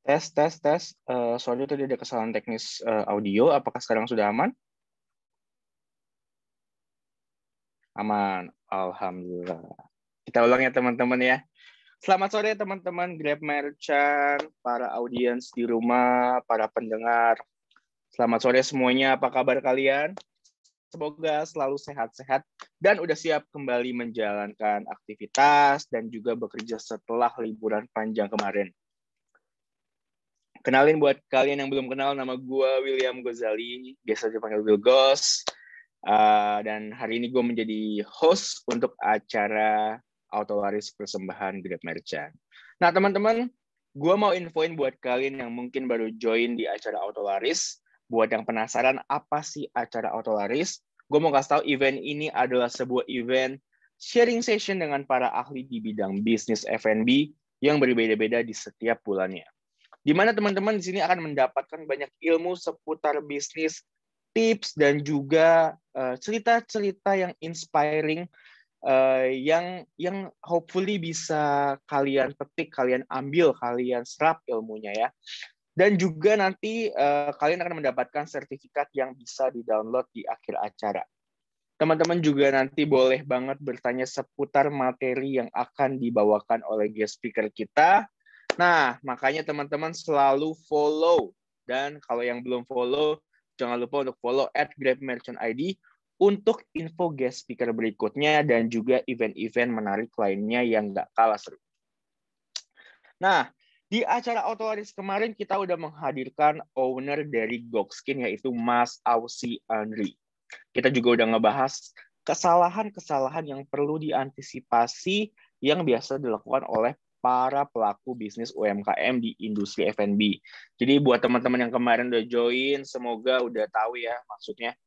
Tes, tes, tes. Sorry tadi ada kesalahan teknis audio. Apakah sekarang sudah aman? Aman. Alhamdulillah. Kita ulang ya teman-teman ya. Selamat sore teman-teman Grab Merchant, para audiens di rumah, para pendengar. Selamat sore semuanya. Apa kabar kalian? Semoga selalu sehat-sehat dan udah siap kembali menjalankan aktivitas dan juga bekerja setelah liburan panjang kemarin. Kenalin buat kalian yang belum kenal, nama gue William Gozali, biasa dipanggil Will Goz. Dan hari ini gue menjadi host untuk acara Autolaris Persembahan Grab Merchant. Nah teman-teman, gue mau infoin buat kalian yang mungkin baru join di acara Autolaris. Buat yang penasaran apa sih acara Autolaris, gue mau kasih tahu event ini adalah sebuah event sharing session dengan para ahli di bidang bisnis F&B yang berbeda-beda di setiap bulannya. Di mana teman-teman di sini akan mendapatkan banyak ilmu seputar bisnis tips dan juga cerita-cerita yang inspiring yang hopefully bisa kalian petik, kalian ambil, kalian serap ilmunya ya. Dan juga nanti kalian akan mendapatkan sertifikat yang bisa di-download di akhir acara. Teman-teman juga nanti boleh banget bertanya seputar materi yang akan dibawakan oleh guest speaker kita. Nah, makanya teman-teman selalu follow. Dan kalau yang belum follow, jangan lupa untuk follow @grabmerchantid untuk info guest speaker berikutnya dan juga event-event menarik lainnya yang nggak kalah seru. Nah, di acara Autolaris kemarin kita udah menghadirkan owner dari Gokskin yaitu Mas Ausi Andri. Kita juga udah ngebahas kesalahan-kesalahan yang perlu diantisipasi yang biasa dilakukan oleh para pelaku bisnis UMKM di industri F&B. Jadi buat teman-teman yang kemarin udah join, semoga udah tahu ya maksudnya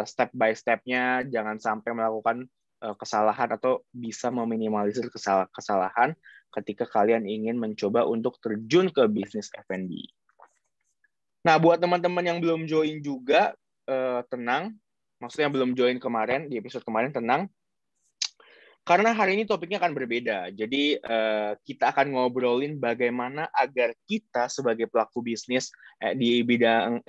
step by step-nya, jangan sampai melakukan kesalahan atau bisa meminimalisir kesalahan ketika kalian ingin mencoba untuk terjun ke bisnis F&B. Nah, buat teman-teman yang belum join juga, tenang. Maksudnya belum join kemarin, di episode kemarin, tenang. Karena hari ini topiknya akan berbeda. Jadi kita akan ngobrolin bagaimana agar kita sebagai pelaku bisnis di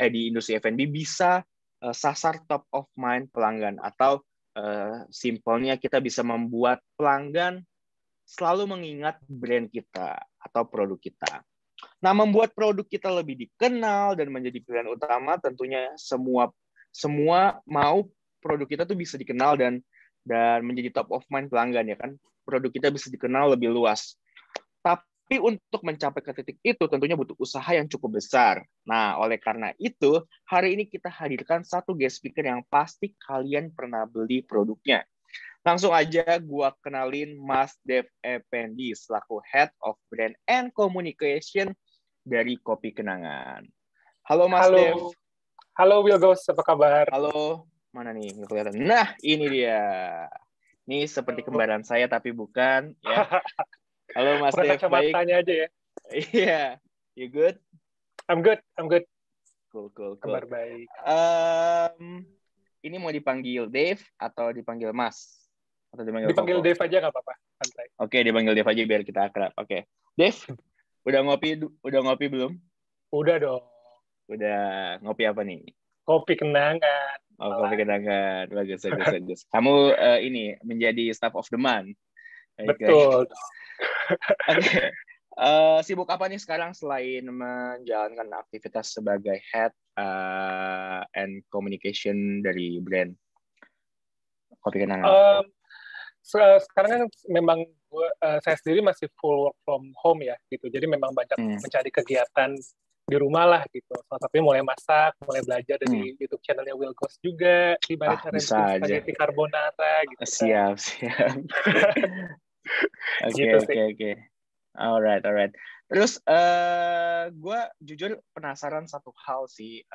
industri F&B bisa sasar top of mind pelanggan, atau simpelnya kita bisa membuat pelanggan selalu mengingat brand kita atau produk kita. Nah, membuat produk kita lebih dikenal dan menjadi pilihan utama, tentunya semua mau produk kita tuh bisa dikenal dan menjadi top of mind pelanggan, ya kan? Produk kita bisa dikenal lebih luas. Tapi untuk mencapai ke titik itu tentunya butuh usaha yang cukup besar. Nah, oleh karena itu, hari ini kita hadirkan satu guest speaker yang pasti kalian pernah beli produknya. Langsung aja gua kenalin Mas Dev Effendi selaku Head of Brand and Communication dari Kopi Kenangan. Halo Mas Dev. Halo Wilgos, apa kabar? Halo. Mana nih, nggak kelihatan. Nah, ini dia. Ini seperti kembaran saya, tapi bukan. Ya. Halo Mas Dev, baik? Kacamatanya aja ya. Iya. You good? I'm good. Cool. Kabar baik. Ini mau dipanggil Dev atau dipanggil Mas? Atau dipanggil Dev aja nggak apa-apa, santai. Oke, dipanggil Dev aja biar kita akrab. Oke. Dev, udah ngopi belum? Udah dong. Udah. Ngopi apa nih? Kopi Kenangan. Oh, Kopi Kenangan. Bagus. Kamu ini menjadi staff of the month. Betul. Oke. Sibuk apa nih sekarang selain menjalankan aktivitas sebagai head and communication dari brand Kopi Kenangan? Sekarang kan memang saya sendiri masih full work from home ya, gitu. Jadi memang banyak mencari kegiatan di rumah lah gitu. Salah satunya mulai masak, mulai belajar dari YouTube channelnya Wilgos juga, gimana cara bikin spaghetti carbonara gitu. Siap. Oke. Alright. Terus gue jujur penasaran satu hal sih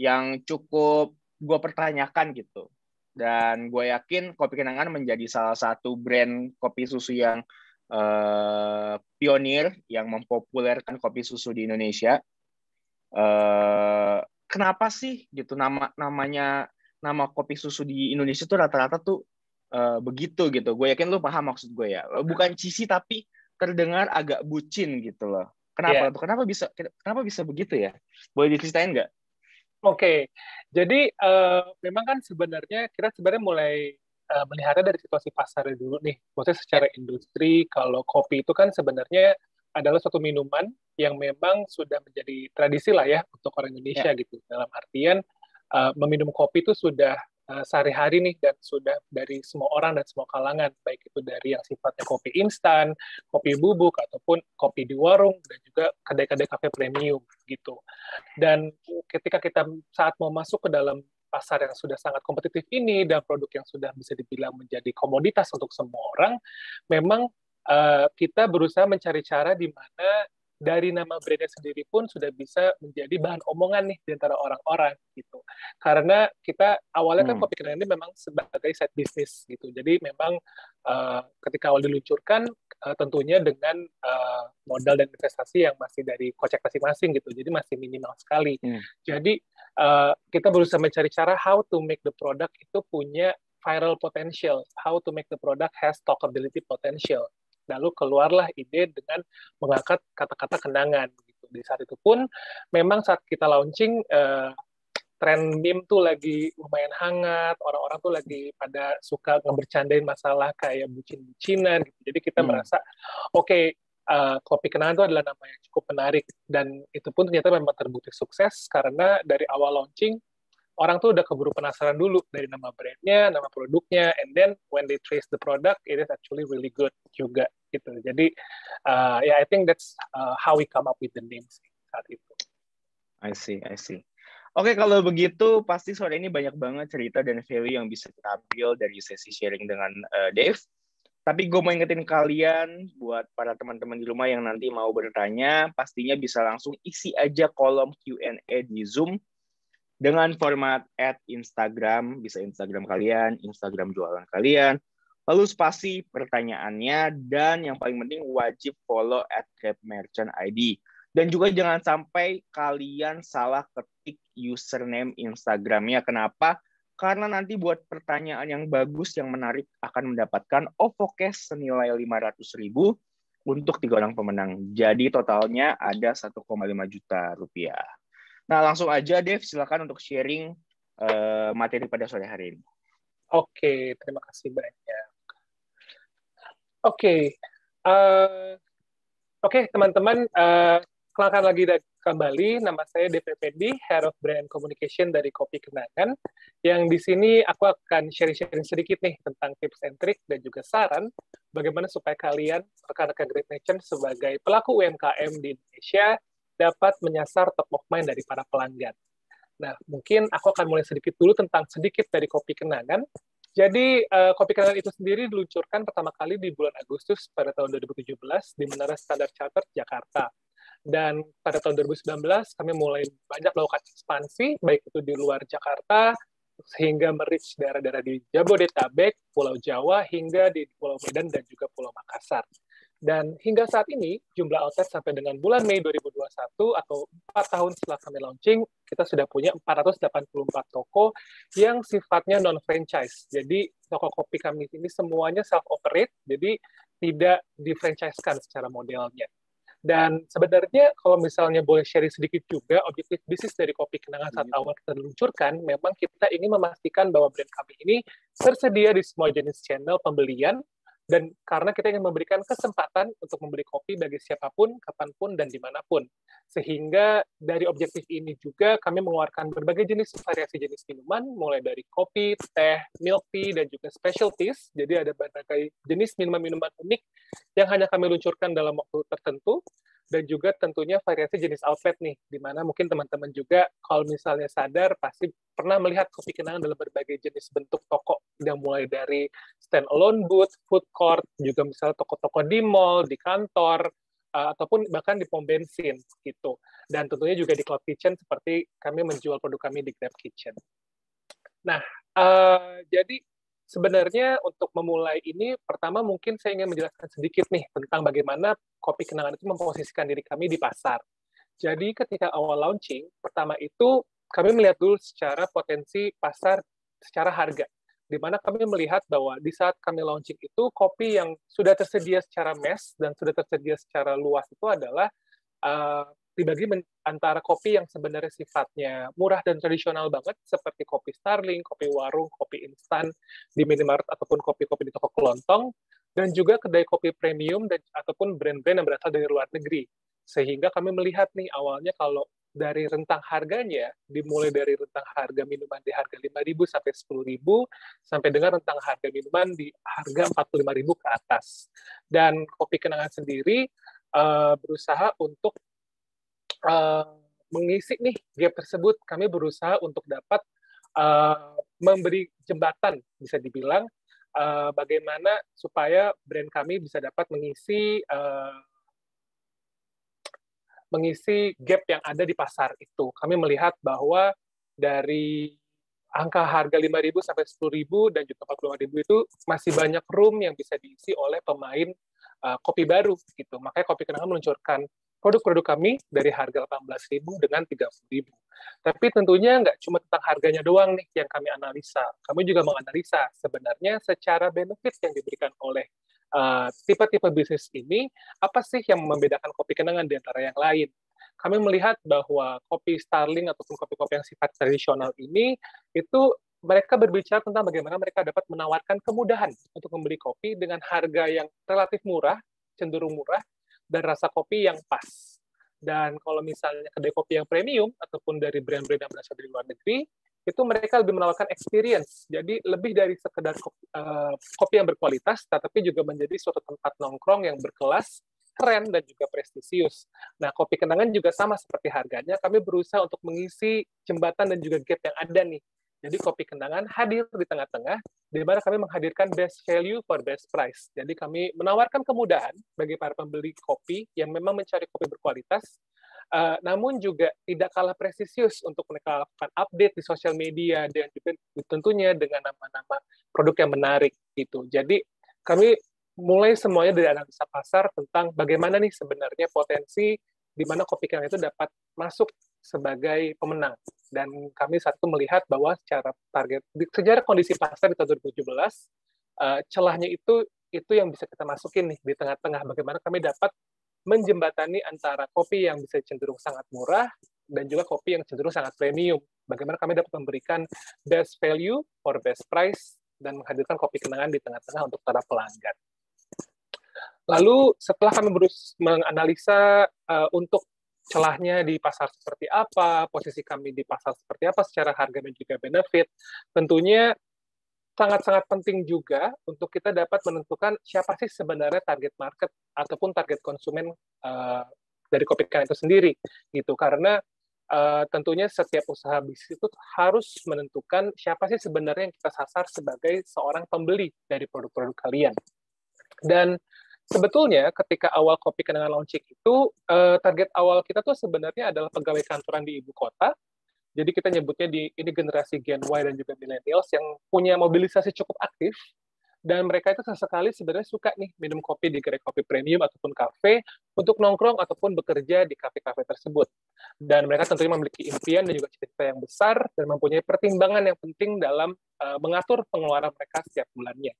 yang cukup gue pertanyakan gitu. Dan gue yakin Kopi Kenangan menjadi salah satu brand kopi susu yang pionir yang mempopulerkan kopi susu di Indonesia. Kenapa sih gitu nama kopi susu di Indonesia tuh rata-rata tuh begitu gitu. Gue yakin lu paham maksud gue ya. Bukan cheesy tapi terdengar agak bucin gitu loh. Kenapa? Kenapa bisa begitu ya? Boleh diceritain nggak? Oke, jadi memang kan sebenarnya kita mulai melihatnya dari situasi pasar dulu nih. Maksudnya secara industri, kalau kopi itu kan sebenarnya adalah suatu minuman yang memang sudah menjadi tradisi lah ya untuk orang Indonesia gitu. Dalam artian meminum kopi itu sudah sehari-hari nih dan sudah dari semua orang dan semua kalangan, baik itu dari yang sifatnya kopi instan, kopi bubuk, ataupun kopi di warung, dan juga kedai-kedai kafe premium gitu. Dan ketika kita saat mau masuk ke dalam pasar yang sudah sangat kompetitif ini dan produk yang sudah bisa dibilang menjadi komoditas untuk semua orang, memang kita berusaha mencari cara di mana dari nama brandnya sendiri pun sudah bisa menjadi bahan omongan nih di antara orang-orang gitu. Karena kita awalnya kan Kopi Kenangan ini memang sebagai side business gitu. Jadi memang ketika awal diluncurkan tentunya dengan modal dan investasi yang masih dari kocek masing-masing gitu. Jadi masih minimal sekali. Jadi kita berusaha mencari cara how to make the product itu punya viral potential, how to make the product has talkability potential. Lalu keluarlah ide dengan mengangkat kata-kata kenangan. Gitu. Di saat itu pun, memang saat kita launching, tren meme tuh lagi lumayan hangat, orang-orang tuh lagi pada suka ngebercandain masalah kayak bucin-bucinan. Gitu. Jadi kita merasa, oke, kopi kenangan itu adalah nama yang cukup menarik. Dan itu pun ternyata memang terbukti sukses, karena dari awal launching, orang tuh udah keburu penasaran dulu dari nama brandnya, nama produknya, and then when they trace the product, it is actually really good juga gitu. Jadi, I think that's how we come up with the names saat itu. I see. Oke, kalau begitu pasti sore ini banyak banget cerita dan value yang bisa kita ambil dari sesi sharing dengan Dave. Tapi gue mau ingetin kalian, buat para teman-teman di rumah yang nanti mau bertanya, pastinya bisa langsung isi aja kolom Q&A di Zoom dengan format @Instagram, bisa Instagram kalian, Instagram jualan kalian, lalu spasi pertanyaannya, dan yang paling penting wajib follow @GrabMerchantID. Dan juga jangan sampai kalian salah ketik username Instagramnya. Kenapa? Karena nanti buat pertanyaan yang bagus, yang menarik, akan mendapatkan OVO Cash senilai 500.000 untuk 3 orang pemenang. Jadi totalnya ada 1,5 juta rupiah. Nah, langsung aja, Dev, silakan untuk sharing materi pada sore hari ini. Oke, terima kasih banyak. Oke, teman-teman, kenalkan lagi kembali, nama saya Dev Effendi, Head of Brand Communication dari Kopi Kenangan, yang di sini aku akan sharing-sharing sedikit nih tentang tips and trick dan juga saran bagaimana supaya kalian, rekan-rekan Great Merchant sebagai pelaku UMKM di Indonesia, dapat menyasar top of mind dari para pelanggan. Nah, mungkin aku akan mulai sedikit dulu tentang sedikit dari Kopi Kenangan. Jadi, Kopi Kenangan itu sendiri diluncurkan pertama kali di bulan Agustus pada tahun 2017 di Menara Standard Chartered, Jakarta. Dan pada tahun 2019, kami mulai banyak melakukan ekspansi, baik itu di luar Jakarta, sehingga merich daerah-daerah di Jabodetabek, Pulau Jawa, hingga di Pulau Medan dan juga Pulau Makassar. Dan hingga saat ini, jumlah outlet sampai dengan bulan Mei 2021, atau 4 tahun setelah kami launching, kita sudah punya 484 toko yang sifatnya non-franchise. Jadi, toko kopi kami ini semuanya self-operate, jadi tidak di-franchise-kan secara modelnya. Dan sebenarnya kalau misalnya boleh sharing sedikit juga, objektif bisnis dari Kopi Kenangan saat awal kita diluncurkan, memang kita ingin memastikan bahwa brand kami ini tersedia di semua jenis channel pembelian, dan karena kita ingin memberikan kesempatan untuk membeli kopi bagi siapapun, kapanpun, dan dimanapun. Sehingga dari objektif ini juga kami mengeluarkan berbagai jenis variasi jenis minuman, mulai dari kopi, teh, milk tea, dan juga specialties. Jadi ada berbagai jenis minuman-minuman unik yang hanya kami luncurkan dalam waktu tertentu, dan juga tentunya variasi jenis outlet nih, di mana mungkin teman-teman juga kalau misalnya sadar pasti pernah melihat Kopi Kenangan dalam berbagai jenis bentuk toko, yang mulai dari stand-alone booth, food court, juga misalnya toko-toko di mall, di kantor, ataupun bahkan di pom bensin gitu. Dan tentunya juga di cloud kitchen seperti kami menjual produk kami di Grab Kitchen. Nah, jadi sebenarnya untuk memulai ini, pertama mungkin saya ingin menjelaskan sedikit nih tentang bagaimana Kopi Kenangan itu memposisikan diri kami di pasar. Jadi ketika awal launching, pertama itu kami melihat dulu secara potensi pasar secara harga. Di mana kami melihat bahwa di saat kami launching itu, kopi yang sudah tersedia secara mass dan sudah tersedia secara luas itu adalah dibagi antara kopi yang sebenarnya sifatnya murah dan tradisional banget, seperti kopi Starling, kopi warung, kopi instan di minimarket, ataupun kopi-kopi di toko kelontong, dan juga kedai kopi premium dan ataupun brand-brand yang berasal dari luar negeri. Sehingga kami melihat nih awalnya kalau dari rentang harganya, dimulai dari rentang harga minuman di harga 5.000 sampai 10.000, sampai dengan rentang harga minuman di harga 45.000 ke atas. Dan Kopi Kenangan sendiri berusaha untuk mengisi nih gap tersebut. Kami berusaha untuk dapat memberi jembatan, bisa dibilang, bagaimana supaya brand kami bisa dapat mengisi gap yang ada di pasar itu. Kami melihat bahwa dari angka harga 5.000 sampai 10.000 dan juga 45.000 itu masih banyak room yang bisa diisi oleh pemain kopi baru gitu. Makanya Kopi Kenangan meluncurkan produk-produk kami dari harga 18.000 dengan 30.000. Tapi tentunya nggak cuma tentang harganya doang nih yang kami analisa. Kami juga menganalisa sebenarnya secara benefit yang diberikan oleh tipe-tipe bisnis ini, apa sih yang membedakan kopi kenangan di antara yang lain. Kami melihat bahwa kopi Starling ataupun kopi-kopi yang sifat tradisional ini, itu mereka berbicara tentang bagaimana mereka dapat menawarkan kemudahan untuk membeli kopi dengan harga yang relatif murah, cenderung murah, dan rasa kopi yang pas. Dan kalau misalnya kedai kopi yang premium, ataupun dari brand-brand yang berasal dari luar negeri, itu mereka lebih menawarkan experience. Jadi lebih dari sekedar kopi yang berkualitas, tetapi juga menjadi suatu tempat nongkrong yang berkelas, keren, dan juga prestisius. Nah, kopi kenangan juga sama seperti harganya, kami berusaha untuk mengisi jembatan dan juga gap yang ada nih. Jadi kopi kenangan hadir di tengah-tengah, di mana kami menghadirkan best value for best price. Jadi kami menawarkan kemudahan bagi para pembeli kopi yang memang mencari kopi berkualitas, namun juga tidak kalah presisius untuk mereka lakukan update di sosial media, dan juga tentunya dengan nama-nama produk yang menarik gitu. Jadi kami mulai semuanya dari analisa pasar tentang bagaimana nih sebenarnya potensi di mana kopi kenangan itu dapat masuk sebagai pemenang. Dan kami saat itu melihat bahwa secara target, sejarah kondisi pasar di tahun 2017, celahnya itu yang bisa kita masukin nih di tengah-tengah. Bagaimana kami dapat menjembatani antara kopi yang bisa cenderung sangat murah dan juga kopi yang cenderung sangat premium. Bagaimana kami dapat memberikan best value for best price dan menghadirkan kopi kenangan di tengah-tengah untuk para pelanggan. Lalu setelah kami menganalisa untuk celahnya di pasar seperti apa, posisi kami di pasar seperti apa secara harga dan juga benefit, tentunya sangat-sangat penting juga untuk kita dapat menentukan siapa sih sebenarnya target market ataupun target konsumen dari kopi kenangan itu sendiri, gitu. Karena tentunya setiap usaha bisnis itu harus menentukan siapa sih sebenarnya yang kita sasar sebagai seorang pembeli dari produk-produk kalian. Dan sebetulnya ketika awal kopi kenangan launching itu, target awal kita tuh sebenarnya adalah pegawai kantoran di ibu kota. Jadi kita nyebutnya ini generasi Gen Y dan juga millennials yang punya mobilisasi cukup aktif, dan mereka itu sesekali sebenarnya suka nih minum kopi di kedai kopi premium ataupun kafe untuk nongkrong ataupun bekerja di kafe-kafe tersebut. Dan mereka tentunya memiliki impian dan juga cita-cita yang besar dan mempunyai pertimbangan yang penting dalam mengatur pengeluaran mereka setiap bulannya.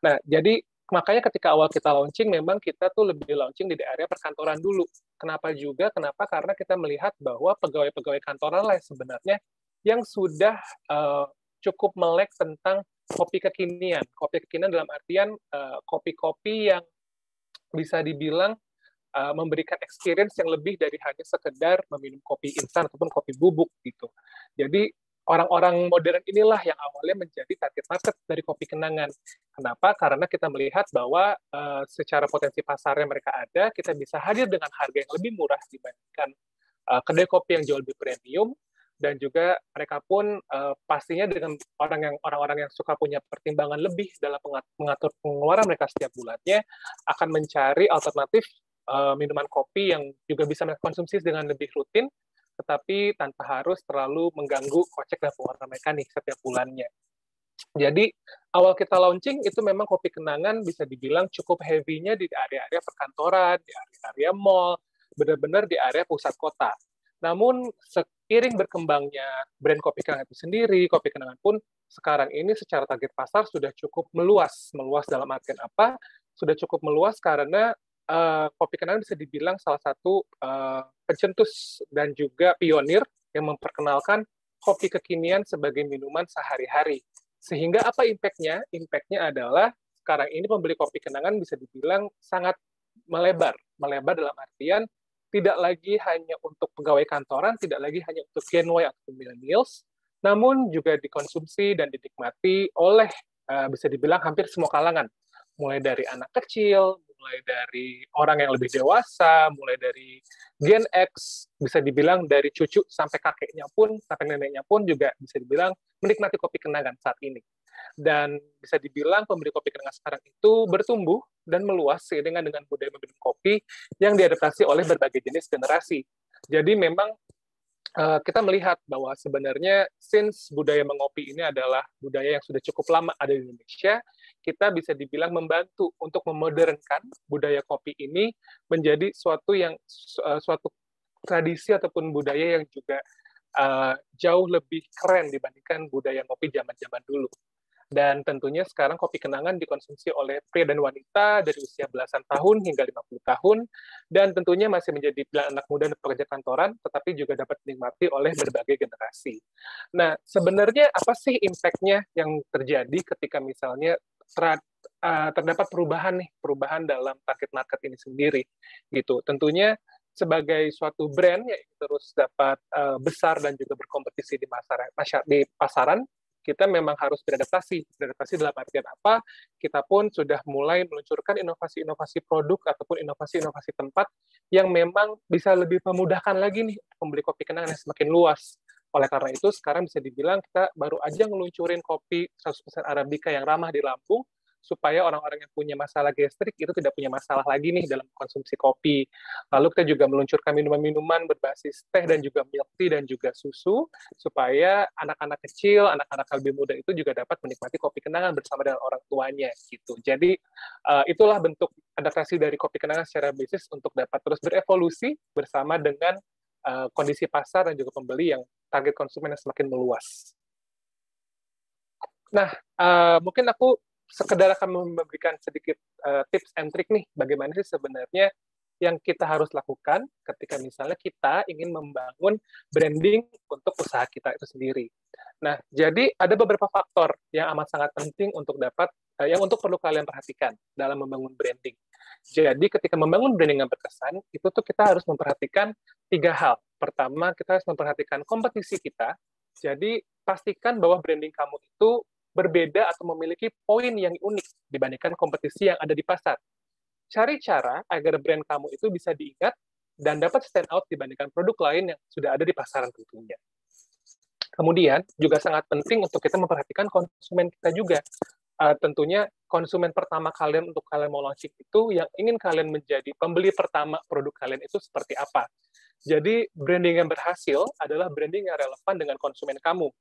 Nah, jadi makanya ketika awal kita launching, memang kita tuh lebih launching di area perkantoran dulu. Kenapa juga? Kenapa? Karena kita melihat bahwa pegawai-pegawai kantoran lah sebenarnya yang sudah cukup melek tentang kopi kekinian. Kopi kekinian dalam artian kopi-kopi yang bisa dibilang memberikan experience yang lebih dari hanya sekedar meminum kopi instan ataupun kopi bubuk gitu. Jadi orang-orang modern inilah yang awalnya menjadi target market dari kopi kenangan. Kenapa? Karena kita melihat bahwa secara potensi pasarnya mereka ada, kita bisa hadir dengan harga yang lebih murah dibandingkan kedai kopi yang jauh lebih premium, dan juga mereka pun pastinya dengan orang-orang yang suka punya pertimbangan lebih dalam mengatur pengeluaran mereka setiap bulannya, akan mencari alternatif minuman kopi yang juga bisa mereka konsumsi dengan lebih rutin, tetapi tanpa harus terlalu mengganggu kocek dan pengeluaran mereka nih setiap bulannya. Jadi awal kita launching itu memang kopi kenangan bisa dibilang cukup heavy-nya di area-area perkantoran, di area-area mall, benar-benar di area pusat kota. Namun seiring berkembangnya brand kopi kenangan itu sendiri, kopi kenangan pun sekarang ini secara target pasar sudah cukup meluas. Meluas dalam artian apa? Sudah cukup meluas karena kopi kenangan bisa dibilang salah satu pencetus dan juga pionir yang memperkenalkan kopi kekinian sebagai minuman sehari-hari. Sehingga apa impact-nya? Impact-nya adalah sekarang ini pembeli kopi kenangan bisa dibilang sangat melebar. Melebar dalam artian tidak lagi hanya untuk pegawai kantoran, tidak lagi hanya untuk Gen Y atau millennials, namun juga dikonsumsi dan dinikmati oleh bisa dibilang hampir semua kalangan. Mulai dari anak kecil, mulai dari orang yang lebih dewasa, mulai dari Gen X, bisa dibilang dari cucu sampai kakeknya pun, sampai neneknya pun juga bisa dibilang menikmati kopi kenangan saat ini. Dan bisa dibilang pembeli kopi kenangan sekarang itu bertumbuh dan meluas seiringan dengan budaya meminum kopi yang diadaptasi oleh berbagai jenis generasi. Jadi memang kita melihat bahwa sebenarnya since budaya mengopi ini adalah budaya yang sudah cukup lama ada di Indonesia, kita bisa dibilang membantu untuk memodernkan budaya kopi ini menjadi suatu tradisi ataupun budaya yang juga jauh lebih keren dibandingkan budaya ngopi zaman-zaman dulu. Dan tentunya sekarang kopi kenangan dikonsumsi oleh pria dan wanita dari usia belasan tahun hingga 50 tahun, dan tentunya masih menjadi pilihan anak muda dan pekerja kantoran, tetapi juga dapat dinikmati oleh berbagai generasi. Nah, sebenarnya apa sih impact-nya yang terjadi ketika misalnya terdapat perubahan dalam target market ini sendiri, gitu. Tentunya sebagai suatu brand yang terus dapat besar dan juga berkompetisi di pasaran, kita memang harus beradaptasi. Beradaptasi dalam artian apa? Kita pun sudah mulai meluncurkan inovasi-inovasi produk ataupun inovasi-inovasi tempat yang memang bisa lebih memudahkan lagi nih pembeli kopi kenangan yang semakin luas. Oleh karena itu, sekarang bisa dibilang kita baru aja ngeluncurin kopi 100% Arabica yang ramah di Lampung, supaya orang-orang yang punya masalah gastrik itu tidak punya masalah lagi nih dalam konsumsi kopi. Lalu kita juga meluncurkan minuman-minuman berbasis teh dan juga milk tea dan juga susu, supaya anak-anak kecil, anak-anak lebih muda itu juga dapat menikmati kopi kenangan bersama dengan orang tuanya gitu. Jadi itulah bentuk adaptasi dari kopi kenangan secara bisnis untuk dapat terus berevolusi bersama dengan kondisi pasar dan juga pembeli yang target konsumen yang semakin meluas. Nah, mungkin aku sekedar akan memberikan sedikit tips and trick nih, bagaimana sih sebenarnya yang kita harus lakukan ketika misalnya kita ingin membangun branding untuk usaha kita itu sendiri. Nah, jadi ada beberapa faktor yang amat sangat penting untuk yang perlu kalian perhatikan dalam membangun branding. Jadi ketika membangun branding yang berkesan, itu tuh kita harus memperhatikan 3 hal. Pertama, kita harus memperhatikan kompetisi kita. Jadi pastikan bahwa branding kamu itu berbeda atau memiliki poin yang unik dibandingkan kompetisi yang ada di pasar. Cari cara agar brand kamu itu bisa diingat dan dapat stand out dibandingkan produk lain yang sudah ada di pasaran tentunya. Kemudian, juga sangat penting untuk kita memperhatikan konsumen kita juga. Tentunya konsumen pertama kalian untuk kalian mau launching itu, yang ingin kalian menjadi pembeli pertama produk kalian itu seperti apa. Jadi, branding yang berhasil adalah branding yang relevan dengan konsumen kamu.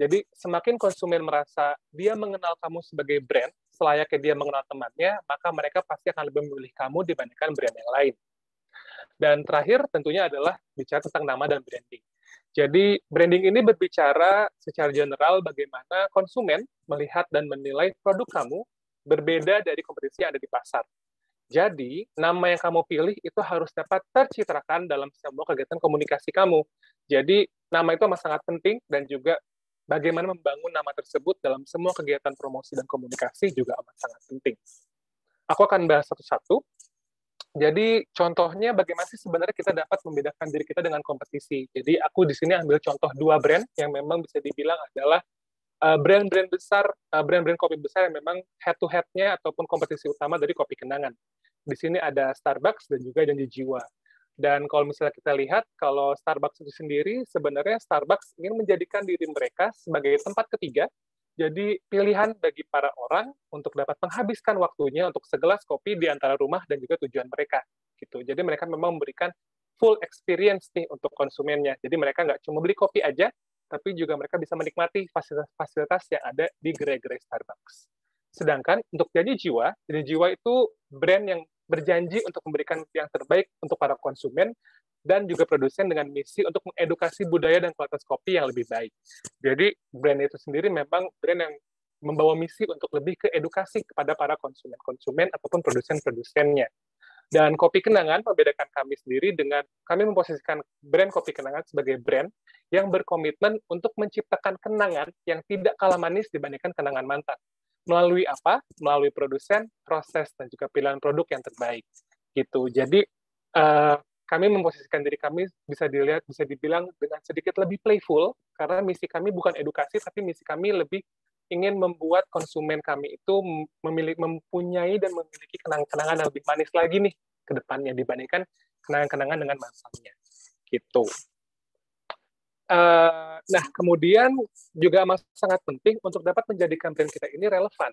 Jadi semakin konsumen merasa dia mengenal kamu sebagai brand, selayaknya dia mengenal temannya, maka mereka pasti akan lebih memilih kamu dibandingkan brand yang lain. Dan terakhir tentunya adalah bicara tentang nama dan branding. Jadi branding ini berbicara secara general bagaimana konsumen melihat dan menilai produk kamu berbeda dari kompetisi yang ada di pasar. Jadi, nama yang kamu pilih itu harus dapat tercitrakan dalam semua kegiatan komunikasi kamu. Jadi, nama itu amat sangat penting dan juga bagaimana membangun nama tersebut dalam semua kegiatan promosi dan komunikasi juga amat sangat penting. Aku akan bahas satu-satu. Jadi contohnya bagaimana sih sebenarnya kita dapat membedakan diri kita dengan kompetisi. Jadi aku di sini ambil contoh 2 brand yang memang bisa dibilang adalah brand-brand besar, brand-brand kopi besar yang memang head-to-head-nya ataupun kompetisi utama dari kopi kenangan. Di sini ada Starbucks dan juga Janji Jiwa. Dan kalau misalnya kita lihat, kalau Starbucks itu sendiri, sebenarnya Starbucks ingin menjadikan diri mereka sebagai tempat ketiga, jadi pilihan bagi para orang untuk dapat menghabiskan waktunya untuk segelas kopi di antara rumah dan juga tujuan mereka. Gitu. Jadi mereka memang memberikan full experience nih untuk konsumennya. Jadi mereka nggak cuma beli kopi aja, tapi juga mereka bisa menikmati fasilitas-fasilitas yang ada di gerai-gerai Starbucks. Sedangkan untuk Janji Jiwa itu brand yang berjanji untuk memberikan yang terbaik untuk para konsumen dan juga produsen dengan misi untuk mengedukasi budaya dan kualitas kopi yang lebih baik. Jadi brand itu sendiri memang brand yang membawa misi untuk lebih ke edukasi kepada para konsumen ataupun produsen-produsennya. Dan Kopi Kenangan membedakan kami sendiri dengan kami memposisikan brand Kopi Kenangan sebagai brand yang berkomitmen untuk menciptakan kenangan yang tidak kalah manis dibandingkan kenangan mantan. Melalui apa? Melalui produsen, proses, dan juga pilihan produk yang terbaik. Gitu. Jadi, kami memposisikan diri kami bisa dibilang dengan sedikit lebih playful, karena misi kami bukan edukasi, tapi misi kami lebih ingin membuat konsumen kami itu mempunyai dan memiliki kenangan-kenangan yang lebih manis lagi nih ke depannya dibandingkan kenangan-kenangan dengan mantannya. Gitu. Nah, kemudian juga sangat penting untuk dapat menjadikan brand kita ini relevan.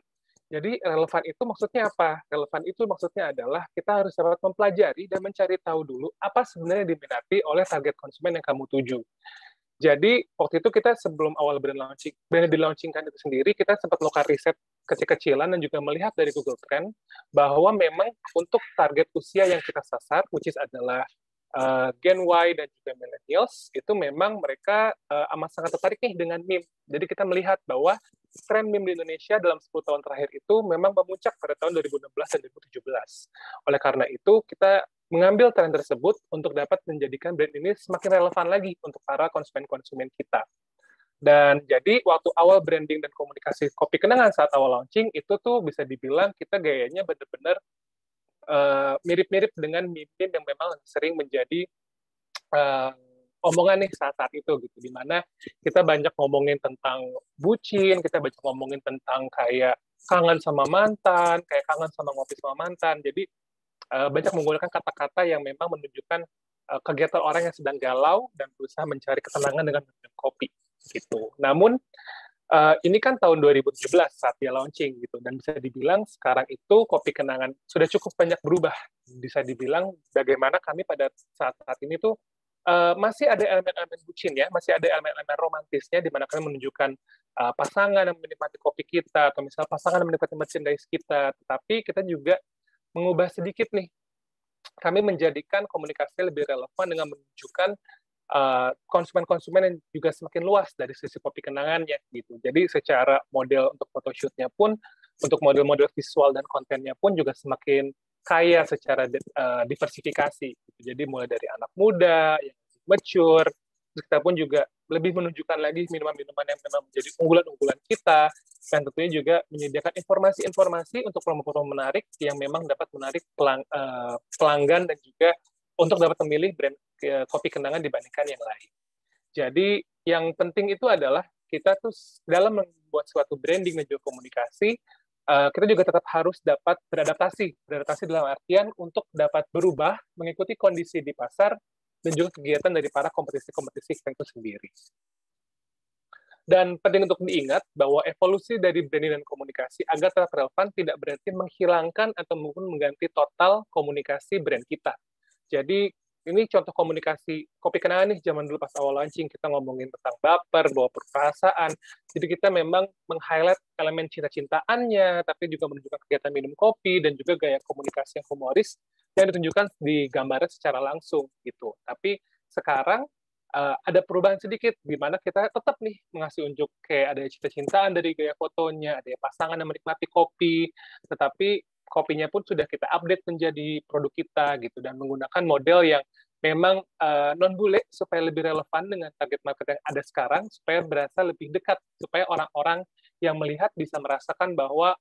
Jadi, relevan itu maksudnya apa? Relevan itu maksudnya adalah kita harus dapat mempelajari dan mencari tahu dulu apa sebenarnya diminati oleh target konsumen yang kamu tuju. Jadi waktu itu kita sebelum awal brand di-launchingkan itu sendiri, kita sempat melakukan riset kecil-kecilan dan juga melihat dari Google Trend bahwa memang untuk target usia yang kita sasar, which is adalah Gen Y dan juga millennials, itu memang mereka amat sangat tertarik nih dengan meme. Jadi kita melihat bahwa tren meme di Indonesia dalam 10 tahun terakhir itu memang memuncak pada tahun 2016 dan 2017. Oleh karena itu, kita mengambil tren tersebut untuk dapat menjadikan brand ini semakin relevan lagi untuk para konsumen-konsumen kita. Dan jadi waktu awal branding dan komunikasi kopi kenangan saat awal launching, itu tuh bisa dibilang kita gayanya benar-benar mirip-mirip dengan meme yang memang sering menjadi omongan nih saat-saat itu gitu, dimana kita banyak ngomongin tentang bucin, kita banyak ngomongin tentang kayak kangen sama mantan, kayak kangen sama ngopi sama mantan. Jadi banyak menggunakan kata-kata yang memang menunjukkan kegiatan orang yang sedang galau dan berusaha mencari ketenangan dengan minum kopi gitu. Namun ini kan tahun 2017 saat dia launching gitu, dan bisa dibilang sekarang itu kopi kenangan sudah cukup banyak berubah. Bisa dibilang bagaimana kami pada saat ini tuh masih ada elemen-elemen bucin ya, masih ada elemen-elemen romantisnya di mana kami menunjukkan pasangan yang menikmati kopi kita atau misalnya pasangan yang menikmati merchandise kita, tetapi kita juga mengubah sedikit nih. Kami menjadikan komunikasi lebih relevan dengan menunjukkan konsumen-konsumen yang juga semakin luas dari sisi kopi kenangannya gitu. Jadi secara model untuk photoshootnya pun, untuk model-model visual dan kontennya pun juga semakin kaya secara diversifikasi. Gitu. Jadi mulai dari anak muda, yang mature, kita pun juga lebih menunjukkan lagi minuman-minuman yang memang menjadi unggulan-unggulan kita, dan tentunya juga menyediakan informasi-informasi untuk promo-promo menarik yang memang dapat menarik pelanggan dan juga untuk dapat memilih brand kopi kenangan dibandingkan yang lain. Jadi yang penting itu adalah kita tuh dalam membuat suatu branding dan juga komunikasi, kita juga tetap harus dapat beradaptasi dalam artian untuk dapat berubah mengikuti kondisi di pasar dan juga kegiatan dari para kompetisi-kompetisi itu sendiri. Dan penting untuk diingat bahwa evolusi dari branding dan komunikasi agar tetap relevan tidak berarti menghilangkan atau mungkin mengganti total komunikasi brand kita. Jadi ini contoh komunikasi kopi kenangan nih zaman dulu pas awal launching kita ngomongin tentang baper, bawa perasaan. Jadi kita memang meng-highlight elemen cinta-cintaannya, tapi juga menunjukkan kegiatan minum kopi dan juga gaya komunikasi yang humoris yang ditunjukkan di gambarnya secara langsung gitu. Tapi sekarang ada perubahan sedikit di mana kita tetap nih mengasih unjuk kayak ada cinta-cintaan dari gaya fotonya, ada pasangan yang menikmati kopi, tetapi kopinya pun sudah kita update menjadi produk kita gitu dan menggunakan model yang memang non bule supaya lebih relevan dengan target market yang ada sekarang, supaya berasa lebih dekat, supaya orang-orang yang melihat bisa merasakan bahwa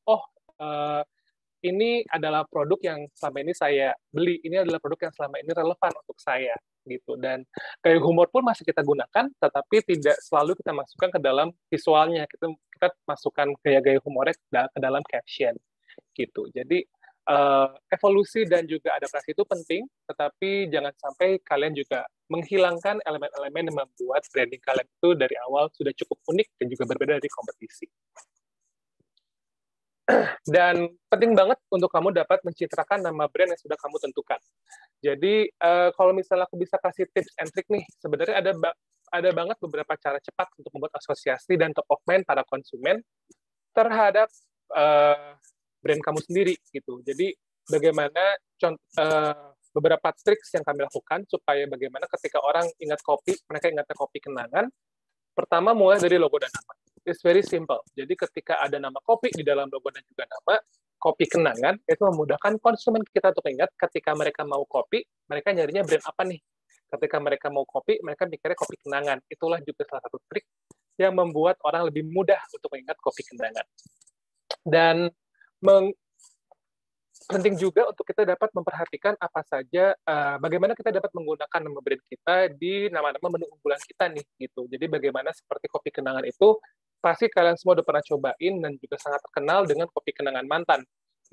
ini adalah produk yang selama ini saya beli, ini adalah produk yang selama ini relevan untuk saya gitu. Dan gaya humor pun masih kita gunakan, tetapi tidak selalu kita masukkan ke dalam visualnya. Kita masukkan gaya-gaya humornya ke dalam caption gitu. Jadi evolusi dan juga adaptasi itu penting, tetapi jangan sampai kalian juga menghilangkan elemen-elemen yang membuat branding kalian itu dari awal sudah cukup unik dan juga berbeda dari kompetisi. Dan penting banget untuk kamu dapat mencitrakan nama brand yang sudah kamu tentukan. Jadi kalau misalnya aku bisa kasih tips and trick nih, sebenarnya ada banget beberapa cara cepat untuk membuat asosiasi dan top of mind para konsumen terhadap brand kamu sendiri gitu. Jadi bagaimana beberapa triks yang kami lakukan supaya bagaimana ketika orang ingat kopi, mereka ingatnya kopi kenangan. Pertama mulai dari logo dan nama. It's very simple. Jadi ketika ada nama kopi di dalam logo dan juga nama, kopi kenangan itu memudahkan konsumen kita untuk ingat ketika mereka mau kopi, mereka nyarinya brand apa nih. Ketika mereka mau kopi, mereka mikirnya kopi kenangan. Itulah juga salah satu trik yang membuat orang lebih mudah untuk mengingat kopi kenangan. Dan penting juga untuk kita dapat memperhatikan apa saja, bagaimana kita dapat menggunakan nama brand kita di nama-nama menu unggulan kita nih, gitu. Jadi bagaimana seperti kopi kenangan itu, pasti kalian semua udah pernah cobain dan juga sangat terkenal dengan kopi kenangan mantan,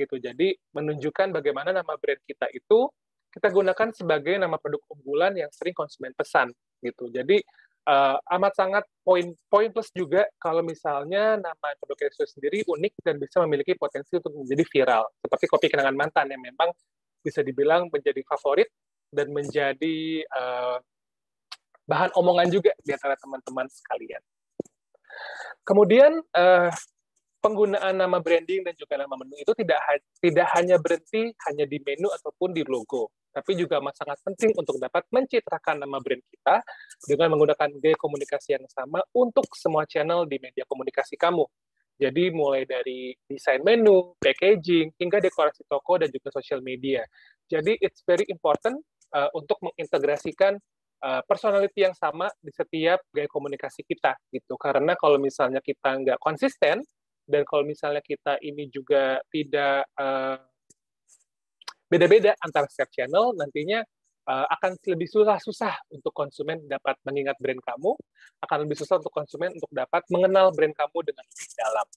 gitu. Jadi menunjukkan bagaimana nama brand kita itu kita gunakan sebagai nama produk unggulan yang sering konsumen pesan, gitu. Jadi amat sangat poin plus juga kalau misalnya nama produk itu sendiri unik dan bisa memiliki potensi untuk menjadi viral. Seperti kopi kenangan mantan yang memang bisa dibilang menjadi favorit dan menjadi bahan omongan juga di antara teman-teman sekalian. Kemudian penggunaan nama branding dan juga nama menu itu tidak hanya berhenti hanya di menu ataupun di logo, tapi juga sangat penting untuk dapat mencitrakan nama brand kita dengan menggunakan gaya komunikasi yang sama untuk semua channel di media komunikasi kamu. Jadi mulai dari desain menu, packaging, hingga dekorasi toko dan juga social media. Jadi it's very important untuk mengintegrasikan personality yang sama di setiap gaya komunikasi kita gitu. Karena kalau misalnya kita nggak konsisten dan kalau misalnya kita ini juga tidak beda-beda antara setiap channel, nantinya akan lebih susah untuk konsumen dapat mengingat brand kamu, akan lebih susah untuk konsumen untuk dapat mengenal brand kamu dengan lebih dalam.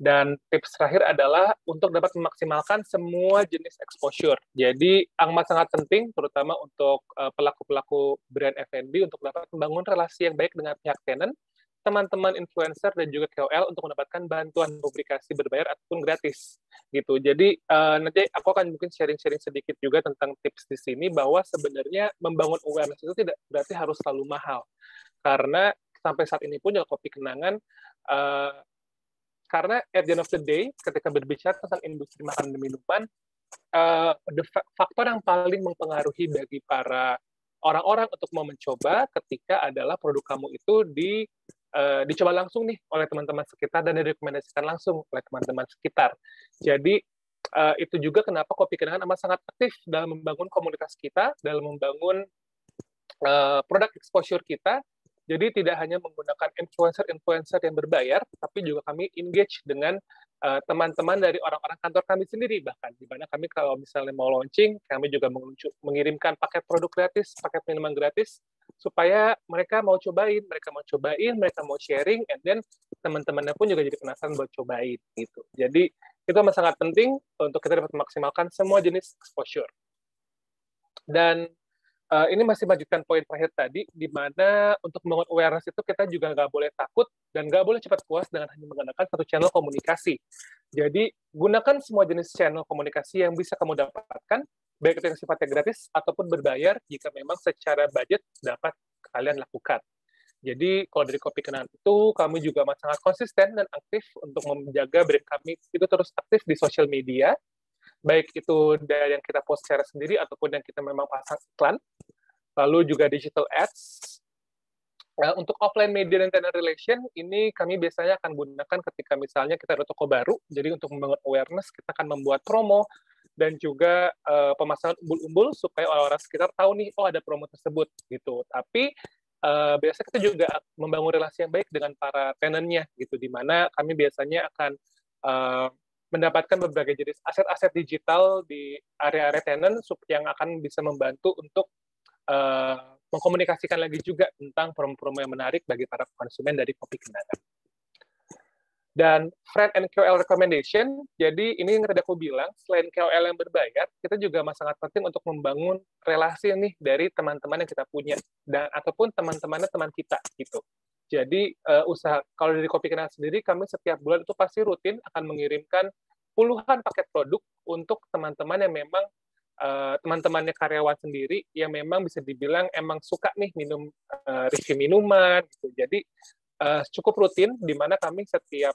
Dan tips terakhir adalah untuk dapat memaksimalkan semua jenis exposure. Jadi amat sangat penting, terutama untuk pelaku-pelaku brand F&B untuk dapat membangun relasi yang baik dengan pihak tenant, teman-teman influencer dan juga KOL untuk mendapatkan bantuan publikasi berbayar ataupun gratis gitu. Jadi nanti aku akan mungkin sharing-sharing sedikit juga tentang tips di sini bahwa sebenarnya membangun awareness itu tidak berarti harus selalu mahal. Karena sampai saat ini pun Kopi Kenangan karena at the end of the day ketika berbicara tentang industri makanan dan minuman faktor yang paling mempengaruhi bagi para orang-orang untuk mau mencoba ketika adalah produk kamu itu dicoba langsung nih oleh teman-teman sekitar dan direkomendasikan langsung oleh teman-teman sekitar. Jadi itu juga kenapa Kopi Kenangan amat sangat aktif dalam membangun komunitas kita, dalam membangun produk exposure kita. Jadi tidak hanya menggunakan influencer-influencer yang berbayar, tapi juga kami engage dengan teman-teman dari orang-orang kantor kami sendiri, bahkan di mana kami kalau misalnya mau launching, kami juga mengirimkan paket produk gratis, paket minuman gratis, supaya mereka mau cobain, mereka mau sharing, and then teman-temannya pun juga jadi penasaran buat cobain gitu. Jadi itu sangat penting untuk kita dapat memaksimalkan semua jenis exposure. Dan ini masih melanjutkan poin terakhir tadi, di mana untuk membangun awareness itu kita juga nggak boleh takut dan nggak boleh cepat puas dengan hanya menggunakan satu channel komunikasi. Jadi, gunakan semua jenis channel komunikasi yang bisa kamu dapatkan, baik itu yang sifatnya gratis ataupun berbayar, jika memang secara budget dapat kalian lakukan. Jadi, kalau dari Kopi Kenangan itu, kami juga sangat konsisten dan aktif untuk menjaga brand kami itu terus aktif di social media, baik itu dari yang kita post secara sendiri ataupun yang kita memang pasang iklan, lalu juga digital ads. Untuk offline media dan tenant relation, ini kami biasanya akan gunakan ketika misalnya kita ada toko baru, jadi untuk membangun awareness, kita akan membuat promo, dan juga pemasangan umbul-umbul, supaya orang-orang sekitar tahu nih, oh ada promo tersebut, gitu. Tapi biasanya kita juga membangun relasi yang baik dengan para tenantnya, gitu, di mana kami biasanya akan mendapatkan berbagai jenis aset-aset digital di area-area tenant yang akan bisa membantu untuk mengkomunikasikan lagi juga tentang promo-promo yang menarik bagi para konsumen dari Kopi Kenangan. Dan friend and KOL recommendation, jadi ini yang tadi aku bilang, selain KOL yang berbayar, kita juga sangat penting untuk membangun relasi nih dari teman-teman yang kita punya, dan ataupun teman-temannya teman kita gitu. Jadi usaha kalau dari Kopi Kenangan sendiri, kami setiap bulan itu pasti rutin akan mengirimkan puluhan paket produk untuk teman-teman yang memang teman-temannya karyawan sendiri yang memang bisa dibilang emang suka nih minum review minuman gitu. Jadi cukup rutin di mana kami setiap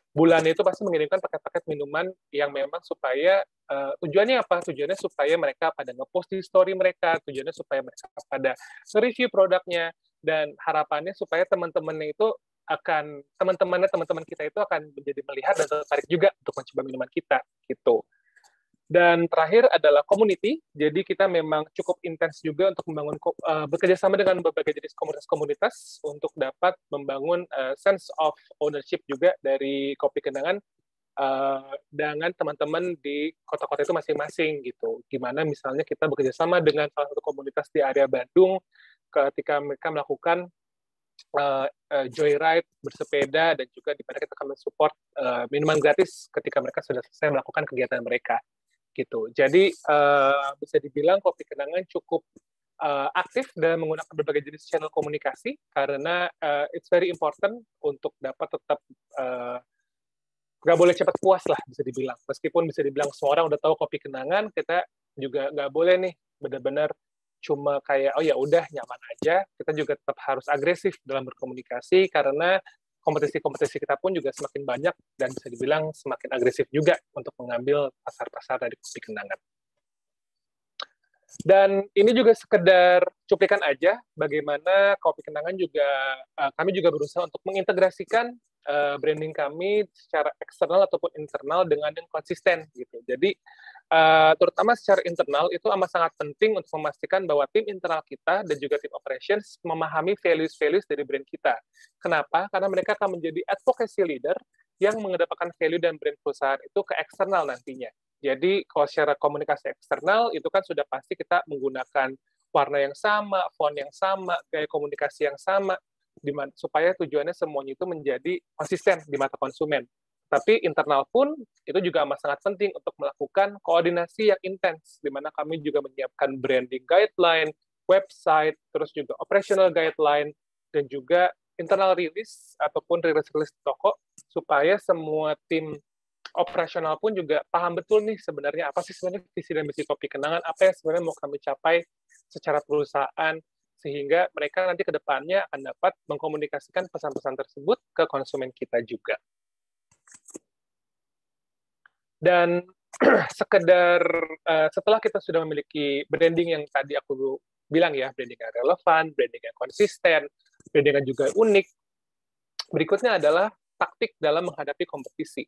bulan itu pasti mengirimkan paket-paket minuman yang memang supaya tujuannya apa? Tujuannya supaya mereka pada ngepost di story mereka, tujuannya supaya mereka pada nge-review produknya, dan harapannya supaya teman-temannya itu teman-teman kita itu akan menjadi melihat dan tertarik juga untuk mencoba minuman kita gitu. Dan terakhir adalah community. Jadi kita memang cukup intens juga untuk membangun bekerja sama dengan berbagai jenis komunitas-komunitas untuk dapat membangun sense of ownership juga dari Kopi Kenangan dengan teman-teman di kota-kota itu masing-masing gitu. Gimana misalnya kita bekerja sama dengan salah satu komunitas di area Bandung ketika mereka melakukan joyride, bersepeda, dan juga di mana kita akan mensupport minuman gratis ketika mereka sudah selesai melakukan kegiatan mereka. Gitu. Jadi bisa dibilang Kopi Kenangan cukup aktif dalam menggunakan berbagai jenis channel komunikasi karena it's very important untuk dapat tetap nggak boleh cepat puas lah bisa dibilang. Meskipun bisa dibilang semua orang udah tahu Kopi Kenangan, kita juga nggak boleh nih benar-benar cuma kayak oh ya udah nyaman aja, kita juga tetap harus agresif dalam berkomunikasi karena kompetisi-kompetisi kita pun juga semakin banyak dan bisa dibilang semakin agresif juga untuk mengambil pasar-pasar dari kopi kenangan. Dan ini juga sekedar cuplikan aja bagaimana kopi kenangan juga kami juga berusaha untuk mengintegrasikan branding kami secara eksternal ataupun internal dengan yang konsisten gitu. Jadi terutama secara internal itu amat sangat penting untuk memastikan bahwa tim internal kita dan juga tim operations memahami values-values dari brand kita. Kenapa? Karena mereka akan menjadi advocacy leader yang mengedepankan value dan brand perusahaan itu ke eksternal nantinya. Jadi kalau secara komunikasi eksternal itu kan sudah pasti kita menggunakan warna yang sama, font yang sama, gaya komunikasi yang sama, supaya tujuannya semuanya itu menjadi konsisten di mata konsumen. Tapi internal pun itu juga amat sangat penting untuk melakukan koordinasi yang intens, di mana kami juga menyiapkan branding guideline, website, terus juga operational guideline, dan juga internal release ataupun rilis-rilis toko, supaya semua tim operasional pun juga paham betul nih sebenarnya apa sih sebenarnya visi dan misi kopi kenangan, apa yang sebenarnya mau kami capai secara perusahaan, sehingga mereka nanti ke depannya akan dapat mengkomunikasikan pesan-pesan tersebut ke konsumen kita juga. Dan sekedar setelah kita sudah memiliki branding yang tadi aku bilang ya, branding yang relevan, branding yang konsisten, branding yang juga unik, berikutnya adalah taktik dalam menghadapi kompetisi.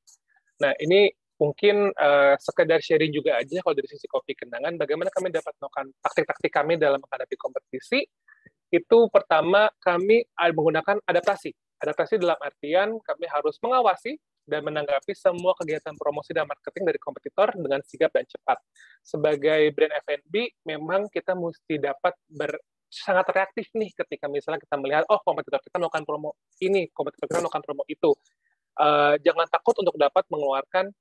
Nah, ini mungkin sekedar sharing juga aja kalau dari sisi kopi kenangan, bagaimana kami dapat melakukan taktik-taktik kami dalam menghadapi kompetisi. Itu pertama, kami menggunakan adaptasi. Adaptasi dalam artian kami harus mengawasi dan menanggapi semua kegiatan promosi dan marketing dari kompetitor dengan sigap dan cepat. Sebagai brand F&B, memang kita mesti dapat sangat reaktif nih ketika misalnya kita melihat, oh kompetitor kita melakukan promo ini, kompetitor kita melakukan promo itu. Jangan takut untuk dapat mengeluarkan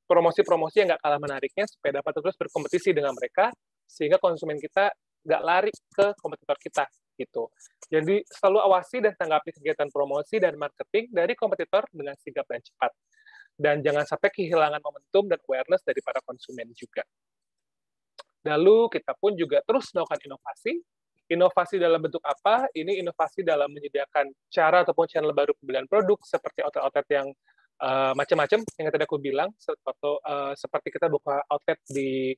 promosi-promosi yang nggak kalah menariknya supaya dapat terus berkompetisi dengan mereka sehingga konsumen kita nggak lari ke kompetitor kita gitu. Jadi selalu awasi dan tanggapi kegiatan promosi dan marketing dari kompetitor dengan sigap dan cepat. Dan jangan sampai kehilangan momentum dan awareness dari para konsumen juga. Lalu kita pun juga terus melakukan inovasi. Inovasi dalam bentuk apa? Ini inovasi dalam menyediakan cara ataupun channel baru pembelian produk seperti outlet-outlet yang macam-macam yang tadi aku bilang, seperti kita buka outlet di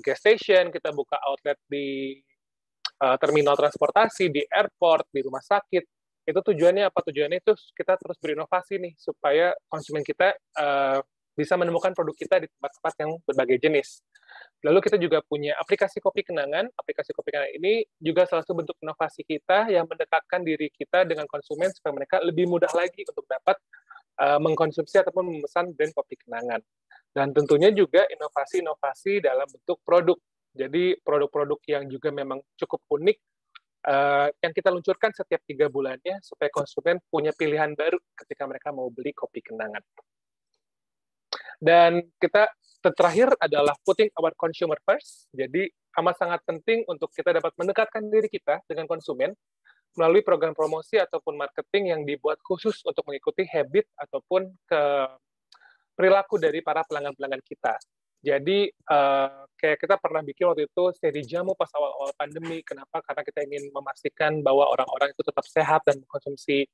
gas station, kita buka outlet di terminal transportasi, di airport, di rumah sakit. Itu tujuannya apa? Tujuannya itu kita terus berinovasi nih supaya konsumen kita bisa menemukan produk kita di tempat-tempat yang berbagai jenis. Lalu kita juga punya aplikasi kopi kenangan. Aplikasi kopi kenangan ini juga salah satu bentuk inovasi kita yang mendekatkan diri kita dengan konsumen supaya mereka lebih mudah lagi untuk dapat mengkonsumsi ataupun memesan brand kopi kenangan. Dan tentunya juga inovasi-inovasi dalam bentuk produk. Jadi produk-produk yang juga memang cukup unik yang kita luncurkan setiap 3 bulannya supaya konsumen punya pilihan baru ketika mereka mau beli kopi kenangan. Dan kita terakhir adalah putting our consumer first. Jadi amat sangat penting untuk kita dapat mendekatkan diri kita dengan konsumen melalui program promosi ataupun marketing yang dibuat khusus untuk mengikuti habit ataupun perilaku dari para pelanggan-pelanggan kita. Jadi kayak kita pernah bikin waktu itu seri jamu pas awal-awal pandemi. Kenapa? Karena kita ingin memastikan bahwa orang-orang itu tetap sehat dan mengkonsumsi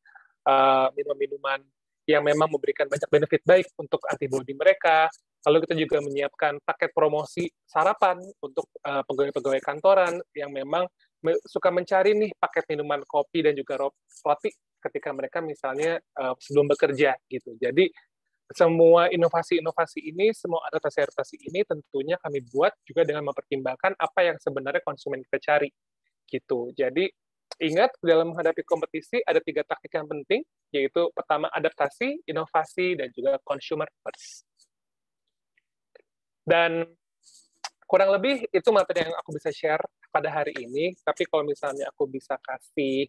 minuman-minuman yang memang memberikan banyak benefit baik untuk antibodi mereka. Lalu kita juga menyiapkan paket promosi sarapan untuk pegawai-pegawai kantoran yang memang suka mencari nih paket minuman kopi dan juga roti ketika mereka misalnya sebelum bekerja gitu. Jadi semua inovasi-inovasi ini, semua adaptasi-adaptasi ini tentunya kami buat juga dengan mempertimbangkan apa yang sebenarnya konsumen kita cari gitu. Jadi ingat dalam menghadapi kompetisi ada 3 taktik yang penting, yaitu pertama adaptasi, inovasi, dan juga consumer first. Dan kurang lebih itu materi yang aku bisa share pada hari ini, tapi kalau misalnya aku bisa kasih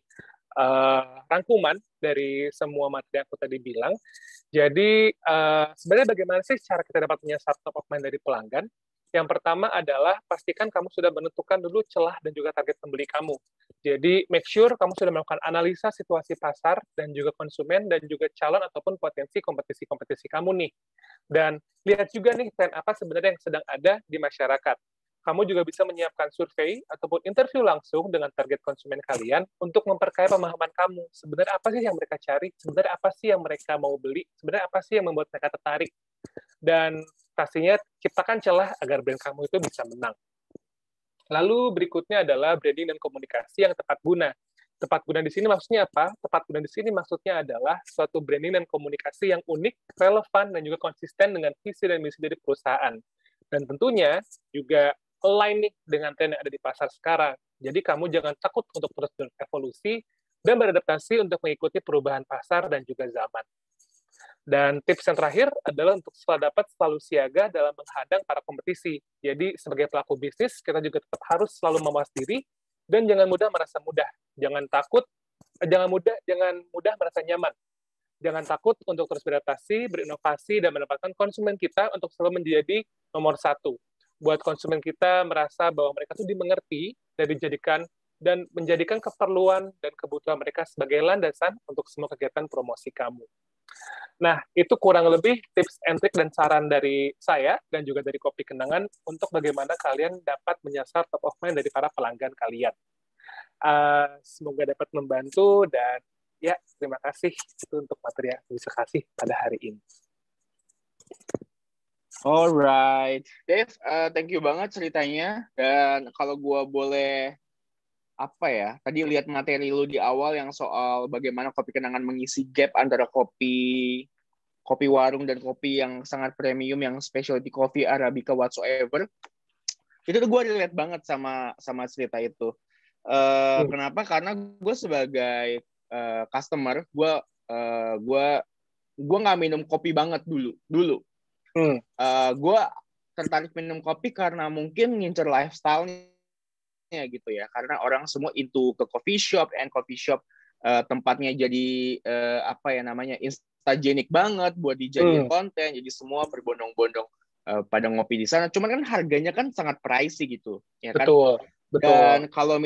rangkuman dari semua materi yang aku tadi bilang, jadi sebenarnya bagaimana sih cara kita dapat menyasar top of mind dari pelanggan? Yang pertama adalah pastikan kamu sudah menentukan dulu celah dan juga target pembeli kamu. Jadi make sure kamu sudah melakukan analisa situasi pasar dan juga konsumen dan juga calon ataupun potensi kompetisi-kompetisi kamu nih. Dan lihat juga nih tren apa sebenarnya yang sedang ada di masyarakat. kamu juga bisa menyiapkan survei ataupun interview langsung dengan target konsumen kalian untuk memperkaya pemahaman kamu. Sebenarnya apa sih yang mereka cari? Sebenarnya apa sih yang mereka mau beli? Sebenarnya apa sih yang membuat mereka tertarik? Dan pastinya ciptakan celah agar brand kamu itu bisa menang. Lalu berikutnya adalah branding dan komunikasi yang tepat guna. Tepat guna di sini maksudnya apa? Tepat guna di sini maksudnya adalah suatu branding dan komunikasi yang unik, relevan, dan juga konsisten dengan visi dan misi dari perusahaan. Dan tentunya juga align nih dengan tren yang ada di pasar sekarang. Jadi kamu jangan takut untuk terus berevolusi dan beradaptasi untuk mengikuti perubahan pasar dan juga zaman. Dan tips yang terakhir adalah untuk selalu siaga dalam menghadang para kompetisi. Jadi sebagai pelaku bisnis, kita juga tetap harus selalu mawas diri dan jangan mudah merasa mudah. Jangan takut, jangan mudah merasa nyaman. Jangan takut untuk terus beradaptasi, berinovasi, dan mendapatkan konsumen kita untuk selalu menjadi nomor satu. Buat konsumen kita merasa bahwa mereka itu dimengerti dan menjadikan keperluan dan kebutuhan mereka sebagai landasan untuk semua kegiatan promosi kamu. Nah, itu kurang lebih tips and trick dan saran dari saya dan juga dari Kopi Kenangan untuk bagaimana kalian dapat menyasar top of mind dari para pelanggan kalian. Semoga dapat membantu dan ya, terima kasih itu untuk materi yang bisa kasih pada hari ini. Alright, Dave, thank you banget ceritanya. Dan kalau gue boleh tadi lihat materi lu di awal yang soal bagaimana Kopi Kenangan mengisi gap antara kopi warung dan kopi yang sangat premium, yang specialty coffee, Arabica, whatsoever. Itu tuh gue relate banget sama cerita itu. Kenapa? Karena gue sebagai customer, gue nggak minum kopi banget dulu. Gue tertarik minum kopi karena mungkin ngincer lifestyle-nya gitu ya. Karena orang semua into ke coffee shop, tempatnya jadi instagenik banget buat dijadiin konten, jadi semua berbondong-bondong pada ngopi di sana. Cuman kan harganya kan sangat pricey gitu, ya kan? Betul. Dan kalau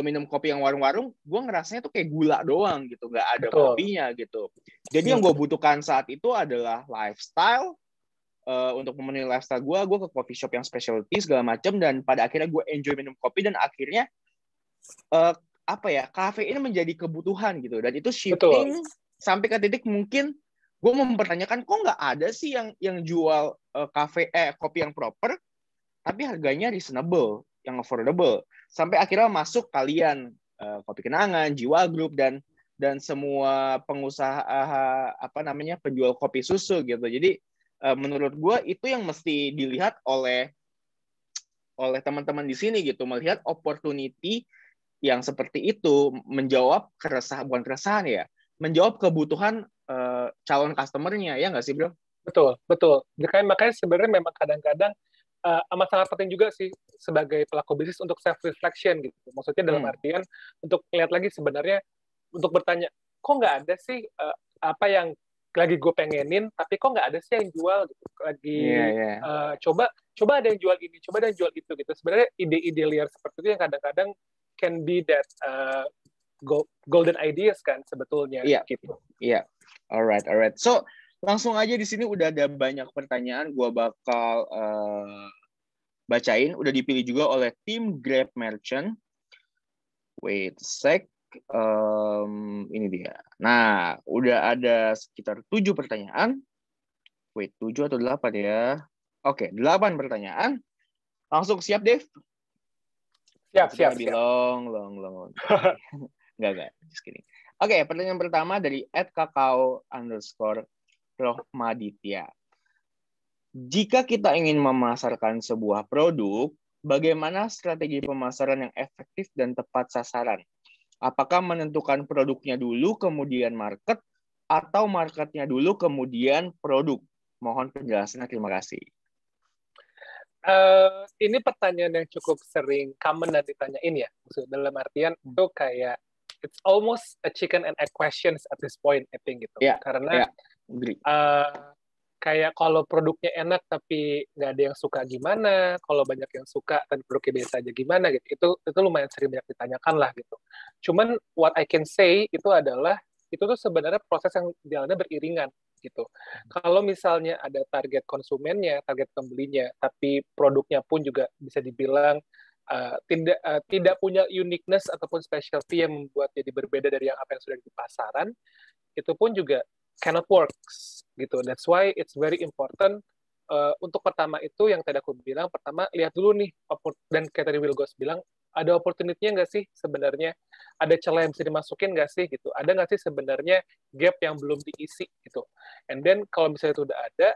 minum kopi yang warung-warung, gue ngerasanya tuh kayak gula doang gitu, nggak ada kopinya gitu. Jadi yang gue butuhkan saat itu adalah lifestyle. Untuk memenuhi lifestyle gue ke coffee shop yang specialty segala macam, dan pada akhirnya gue enjoy minum kopi, dan akhirnya kafe ini menjadi kebutuhan gitu, dan itu shifting sampai ke titik mungkin gue mempertanyakan kok nggak ada sih yang jual kopi yang proper tapi harganya reasonable, yang affordable, sampai akhirnya masuk kalian, Kopi Kenangan, Jiwa Group, dan semua pengusaha penjual kopi susu gitu. Jadi menurut gue itu yang mesti dilihat oleh teman-teman di sini gitu, melihat opportunity yang seperti itu, menjawab keresahan ya, menjawab kebutuhan calon customer-nya, ya nggak sih, bro? Betul. Makanya sebenarnya memang kadang-kadang amat sangat penting juga sih sebagai pelaku bisnis untuk self-reflection gitu. Maksudnya dalam artian untuk lihat lagi sebenarnya, untuk bertanya, kok nggak ada sih apa yang lagi gue pengenin, tapi kok nggak ada sih yang jual gitu. Coba ada yang jual ini, coba ada yang jual itu gitu. Sebenarnya ide-ide liar seperti itu yang kadang-kadang can be that golden ideas kan sebetulnya. Gitu. Iya. Alright. So langsung aja di sini udah ada banyak pertanyaan, gue bakal bacain. Udah dipilih juga oleh tim Grab Merchant. Wait a sec. Ini dia. Nah, udah ada sekitar 7 pertanyaan. Wait, 7 atau 8 ya? Oke, 8 pertanyaan. Langsung siap, Dave? Siap. Long. Enggak. Just kidding. Oke, pertanyaan pertama dari @kakao_rohmaditya. Jika kita ingin memasarkan sebuah produk, bagaimana strategi pemasaran yang efektif dan tepat sasaran? Apakah menentukan produknya dulu, kemudian market, atau marketnya dulu, kemudian produk? Mohon penjelasannya, terima kasih. Ini pertanyaan yang cukup sering common dan ditanyain ya. Maksudnya dalam artian itu kayak it's almost a chicken and egg questions at this point, I think gitu. Karena kayak kalau produknya enak tapi nggak ada yang suka gimana, kalau banyak yang suka dan produknya biasa aja gimana gitu. Itu lumayan sering banyak ditanyakan lah gitu. Cuman what I can say itu adalah itu tuh sebenarnya proses yang jalannya beriringan. gitu. Kalau misalnya ada target konsumennya, target pembelinya, tapi produknya pun juga bisa dibilang tidak punya uniqueness ataupun specialty yang membuat jadi berbeda dari yang apa yang sudah di pasaran, itu pun juga cannot works gitu. That's why it's very important untuk pertama itu yang tadi aku bilang, pertama lihat dulu nih, dan kayak tadi Will Goss bilang, ada opportunity-nya nggak sih sebenarnya? Ada celah yang bisa dimasukin nggak sih gitu? Ada nggak sih sebenarnya gap yang belum diisi gitu? And then kalau misalnya itu udah ada,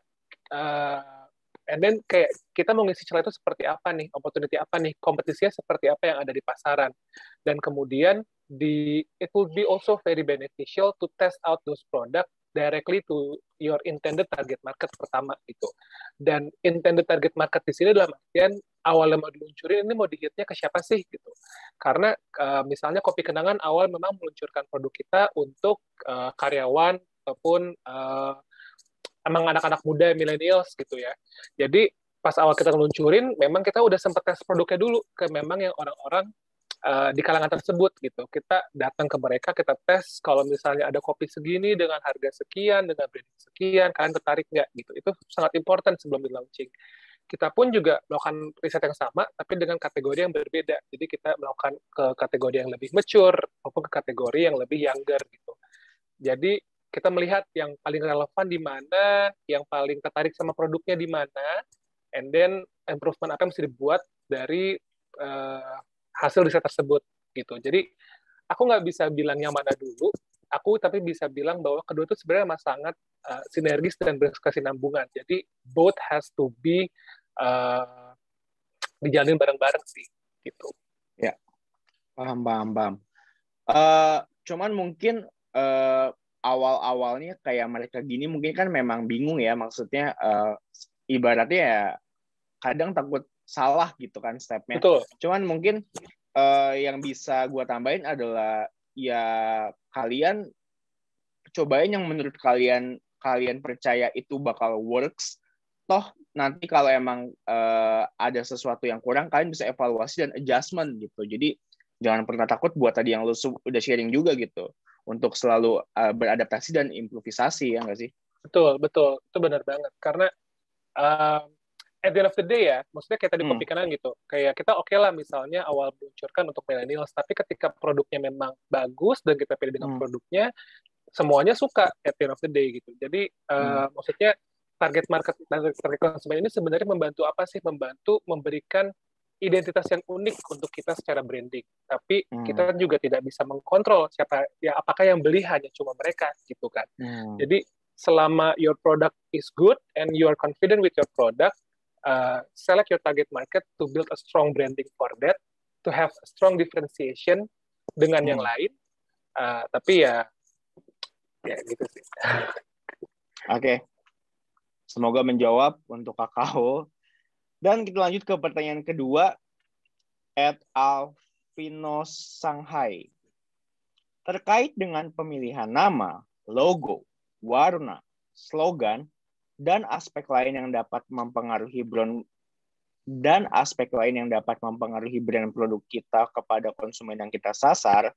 and then kayak kita mau ngisi celah itu seperti apa nih? Opportunity apa nih? Kompetisinya seperti apa yang ada di pasaran? Dan kemudian it will be also very beneficial to test out those product directly to your intended target market pertama gitu. Dan intended target market di sini dalam artian awalnya mau diluncurin ini mau dihitnya ke siapa sih gitu. Karena misalnya Kopi Kenangan awal memang meluncurkan produk kita untuk karyawan ataupun emang anak-anak muda millennials gitu ya. Jadi pas awal kita luncurin memang kita udah sempat tes produknya dulu ke memang yang orang-orang di kalangan tersebut gitu. Kita datang ke mereka, kita tes kalau misalnya ada kopi segini dengan harga sekian, dengan branding sekian, kalian tertarik nggak gitu. Itu sangat important sebelum di launching. Kita pun juga melakukan riset yang sama, tapi dengan kategori yang berbeda. Jadi kita melakukan ke kategori yang lebih mature maupun ke kategori yang lebih younger gitu. Jadi kita melihat yang paling relevan di mana, yang paling tertarik sama produknya di mana, and then improvement apa yang mesti dibuat dari hasil riset tersebut gitu. Jadi aku nggak bisa bilang yang mana dulu, aku tapi bisa bilang bahwa kedua itu sebenarnya sangat sinergis dan berkesinambungan. Jadi both has to be dijalanin bareng-bareng sih gitu. Ya, paham. Cuman mungkin awal-awalnya kayak mereka gini mungkin kan memang bingung ya, maksudnya ibaratnya ya kadang takut salah gitu kan stepnya. Betul. Cuman mungkin yang bisa gue tambahin adalah ya kalian cobain yang menurut kalian percaya itu bakal works. Toh nanti kalau emang ada sesuatu yang kurang, kalian bisa evaluasi dan adjustment gitu. Jadi jangan pernah takut buat tadi yang lu udah sharing juga gitu, untuk selalu beradaptasi dan improvisasi, ya nggak sih? Betul. Itu benar banget. Karena at the end of the day ya, maksudnya kayak tadi Kopi Kenangan gitu, kayak kita oke lah misalnya awal meluncurkan untuk millennials, tapi ketika produknya memang bagus dan kita pilih dengan produknya, semuanya suka at the end of the day gitu. Jadi maksudnya target konsumen ini sebenarnya membantu apa sih? Membantu memberikan identitas yang unik untuk kita secara branding. Tapi kita juga tidak bisa mengkontrol siapa ya, apakah yang beli hanya cuma mereka gitu kan. Jadi selama your product is good and you are confident with your product, select your target market to build a strong branding for that, to have a strong differentiation dengan yang lain. Tapi ya gitu sih. Oke. Semoga menjawab untuk Kakao. Dan kita lanjut ke pertanyaan kedua. Alvino Shanghai. Terkait dengan pemilihan nama, logo, warna, slogan, dan aspek lain yang dapat mempengaruhi brand produk kita kepada konsumen yang kita sasar,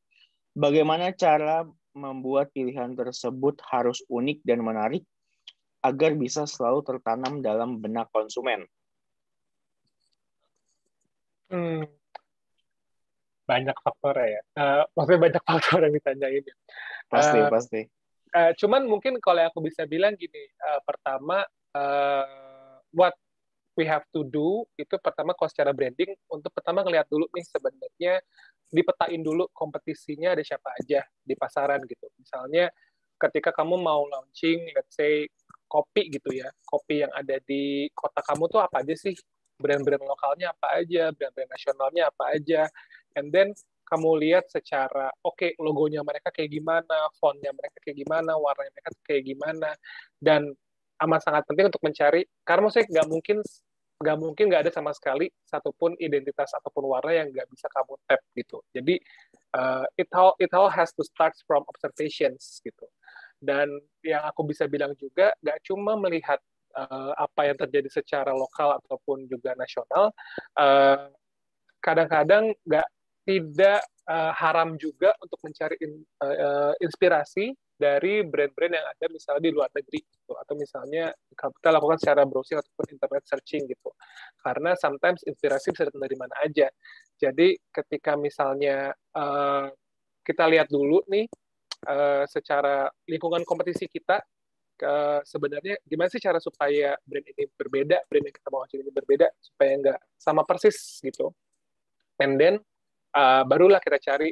bagaimana cara membuat pilihan tersebut harus unik dan menarik agar bisa selalu tertanam dalam benak konsumen? Banyak faktor ya. Maksudnya banyak faktor yang ditanyain. Pasti. Cuman mungkin kalau aku bisa bilang gini, pertama what we have to do itu pertama kalau secara branding untuk pertama ngelihat dulu nih sebenarnya dipetain dulu kompetisinya ada siapa aja di pasaran gitu. Misalnya ketika kamu mau launching let's say kopi gitu ya, kopi yang ada di kota kamu tuh apa aja sih? Brand-brand lokalnya apa aja, brand-brand nasionalnya apa aja, and then kamu lihat secara logonya mereka kayak gimana, fontnya mereka kayak gimana, warnanya mereka kayak gimana, dan amat sangat penting untuk mencari, karena maksudnya nggak mungkin nggak ada sama sekali satupun identitas ataupun warna yang nggak bisa kamu tap gitu. Jadi it all has to start from observations gitu. Dan yang aku bisa bilang juga nggak cuma melihat apa yang terjadi secara lokal ataupun juga nasional, kadang-kadang tidak haram juga untuk mencari inspirasi dari brand-brand yang ada misalnya di luar negeri gitu, atau misalnya kita lakukan secara browsing ataupun internet searching gitu. Karena sometimes inspirasi bisa datang dari mana aja. Jadi ketika misalnya kita lihat dulu nih secara lingkungan kompetisi kita, sebenarnya gimana sih cara supaya brand ini berbeda, brand yang kita mau hasil ini berbeda, supaya nggak sama persis gitu. And then barulah kita cari,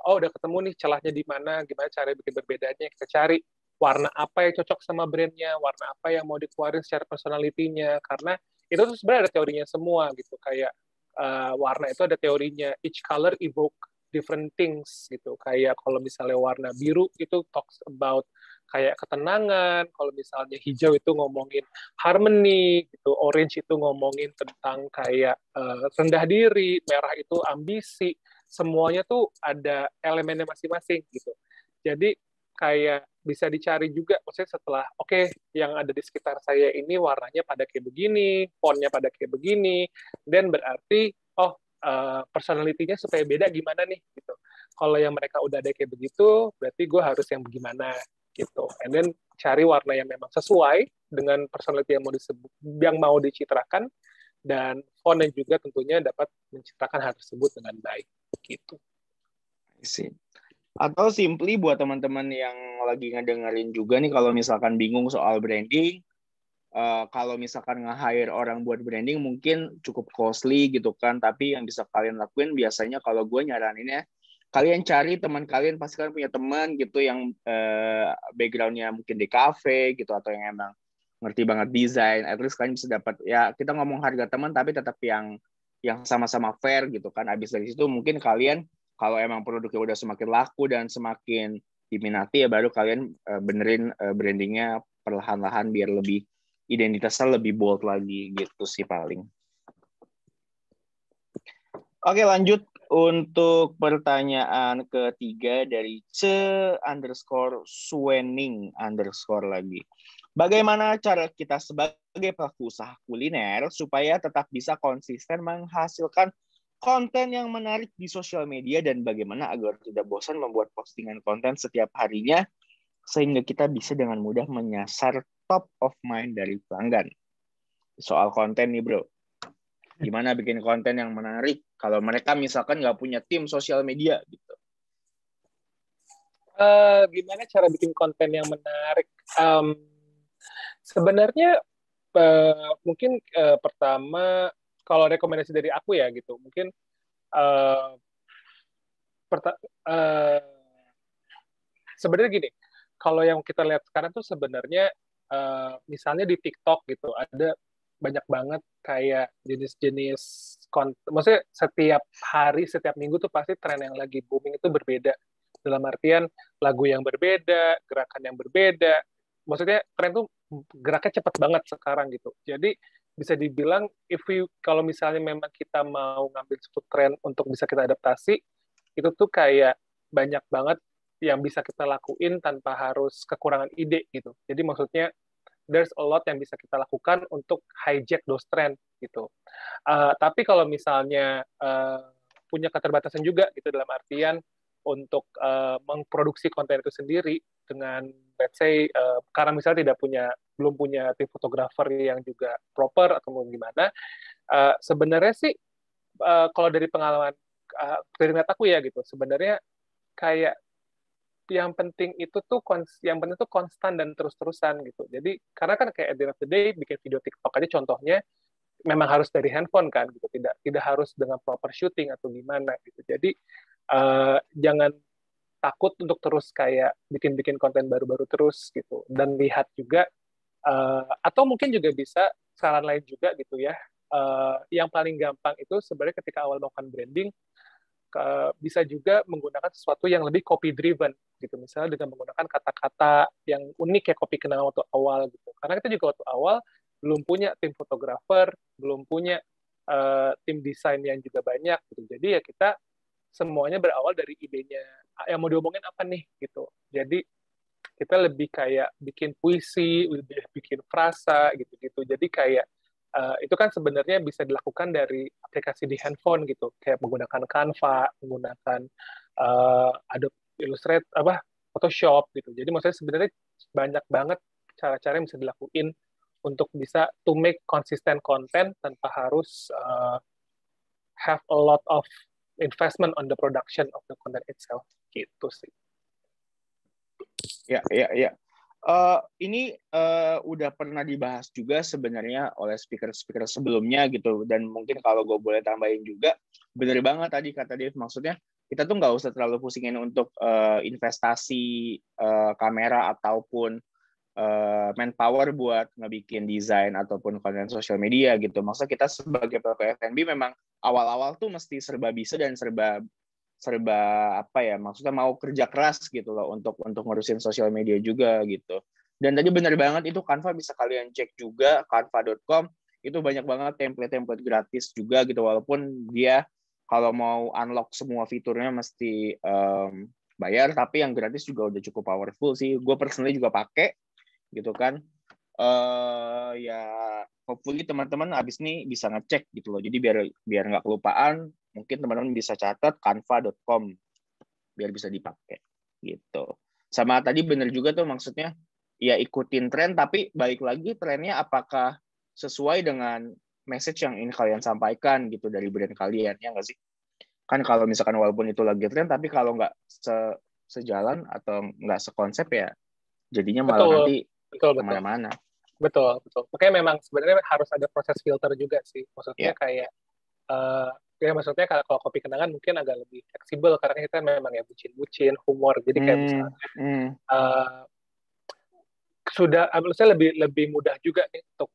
udah ketemu nih celahnya di mana, gimana cara bikin berbedanya, kita cari warna apa yang cocok sama brandnya, warna apa yang mau dikeluarin secara personality-nya, karena itu tuh sebenarnya ada teorinya semua gitu, kayak warna itu ada teorinya, each color evoke different things gitu, kayak kalau misalnya warna biru itu talks about kayak ketenangan, kalau misalnya hijau itu ngomongin harmony gitu, orange itu ngomongin tentang kayak rendah diri, merah itu ambisi, semuanya tuh ada elemennya masing-masing gitu. Jadi kayak bisa dicari juga, maksudnya setelah yang ada di sekitar saya ini warnanya pada kayak begini, fontnya pada kayak begini, dan berarti personality-nya supaya beda gimana nih gitu. Kalau yang mereka udah ada kayak begitu, berarti gue harus yang bagaimana gitu. And then cari warna yang memang sesuai dengan personality yang mau dicitrakan, dan font yang juga tentunya dapat menciptakan hal tersebut dengan baik gitu. Atau simply buat teman-teman yang lagi ngedengerin juga nih, kalau misalkan bingung soal branding, kalau misalkan nge-hire orang buat branding mungkin cukup costly gitu kan, tapi yang bisa kalian lakuin biasanya kalau gue nyaraninnya, kalian cari teman kalian, pasti kalian punya teman gitu yang background-nya mungkin di cafe gitu, atau yang emang ngerti banget desain, at least kalian bisa dapat, ya kita ngomong harga teman tapi tetap yang sama-sama fair gitu kan. Abis dari situ mungkin kalian kalau emang produknya udah semakin laku dan semakin diminati, ya baru kalian benerin brandingnya perlahan-lahan biar lebih identitasnya lebih bold lagi gitu sih paling. Oke, lanjut untuk pertanyaan ketiga dari _Swening_ lagi. Bagaimana cara kita sebagai pelaku usaha kuliner supaya tetap bisa konsisten menghasilkan konten yang menarik di sosial media, dan bagaimana agar tidak bosan membuat postingan konten setiap harinya sehingga kita bisa dengan mudah menyasar top of mind dari pelanggan. Soal konten nih bro, gimana bikin konten yang menarik kalau mereka misalkan nggak punya tim sosial media gitu? Gimana cara bikin konten yang menarik? Sebenarnya mungkin pertama, kalau rekomendasi dari aku ya gitu, mungkin sebenarnya gini, kalau yang kita lihat sekarang tuh sebenarnya misalnya di TikTok gitu ada banyak banget kayak jenis-jenis maksudnya setiap hari, setiap minggu tuh pasti tren yang lagi booming itu berbeda. Dalam artian lagu yang berbeda, gerakan yang berbeda. Maksudnya tren tuh geraknya cepat banget sekarang gitu. Jadi bisa dibilang kalau misalnya memang kita mau ngambil suatu tren untuk bisa kita adaptasi, itu tuh kayak banyak banget yang bisa kita lakuin tanpa harus kekurangan ide gitu. Jadi maksudnya there's a lot yang bisa kita lakukan untuk hijack those trend gitu. Tapi kalau misalnya punya keterbatasan juga gitu, dalam artian untuk memproduksi konten itu sendiri dengan let's say karena misalnya belum punya tim fotografer yang juga proper atau gimana, sebenarnya sih kalau dari pengalaman dari aku ya gitu, sebenarnya kayak yang penting itu tuh konstan dan terus-terusan gitu. Jadi karena kan kayak at the end of the day bikin video TikTok aja contohnya memang harus dari handphone kan gitu, tidak harus dengan proper shooting atau gimana gitu. Jadi jangan takut untuk terus kayak bikin konten baru-baru terus gitu, dan lihat juga atau mungkin juga bisa saran lain juga gitu ya. Yang paling gampang itu sebenarnya ketika awal melakukan branding, bisa juga menggunakan sesuatu yang lebih copy driven gitu, misalnya dengan menggunakan kata-kata yang unik ya, copy kenal waktu awal gitu, karena kita juga waktu awal belum punya tim fotografer, belum punya tim desain yang juga banyak gitu, jadi ya kita semuanya berawal dari idenya yang mau diomongin apa nih gitu. Jadi kita lebih kayak bikin puisi, lebih bikin frasa gitu-gitu, jadi kayak itu kan sebenarnya bisa dilakukan dari aplikasi di handphone gitu, kayak menggunakan Canva, menggunakan Adobe Illustrator, Photoshop gitu. Jadi maksudnya sebenarnya banyak banget cara-cara yang bisa dilakuin untuk bisa to make consistent content tanpa harus have a lot of investment on the production of the content itself gitu sih. Ya. Ini udah pernah dibahas juga sebenarnya oleh speaker-speaker sebelumnya gitu, dan mungkin kalau gue boleh tambahin juga, bener banget tadi kata Dave, maksudnya kita tuh nggak usah terlalu pusingin untuk investasi kamera ataupun manpower buat ngebikin desain ataupun konten sosial media gitu. Maksudnya kita sebagai pelaku F&B memang awal-awal tuh mesti serba bisa dan serba apa ya, maksudnya mau kerja keras gitu loh untuk ngurusin sosial media juga gitu. Dan tadi benar banget itu Canva bisa kalian cek juga, canva.com itu banyak banget template-template gratis juga gitu, walaupun dia kalau mau unlock semua fiturnya mesti bayar, tapi yang gratis juga udah cukup powerful sih. Gue personally juga pakai gitu kan. Ya hopefully teman-teman abis ini bisa ngecek gitu loh, jadi biar nggak kelupaan, mungkin teman-teman bisa catat canva.com biar bisa dipakai gitu. Sama tadi bener juga tuh, maksudnya ya ikutin tren, tapi balik lagi trennya apakah sesuai dengan message yang ingin kalian sampaikan gitu dari brand kalian, ya nggak sih? Kan kalau misalkan walaupun itu lagi tren, tapi kalau nggak sejalan atau nggak sekonsep ya jadinya malah Betul, nanti betul. kemana-mana. Betul. Makanya memang sebenarnya harus ada proses filter juga sih. Maksudnya Ya. kayak ya maksudnya kalau kopi kenangan mungkin agak lebih fleksibel karena kita memang ya bucin-bucin, humor. Jadi kayak misalnya sudah saya lebih mudah juga nih untuk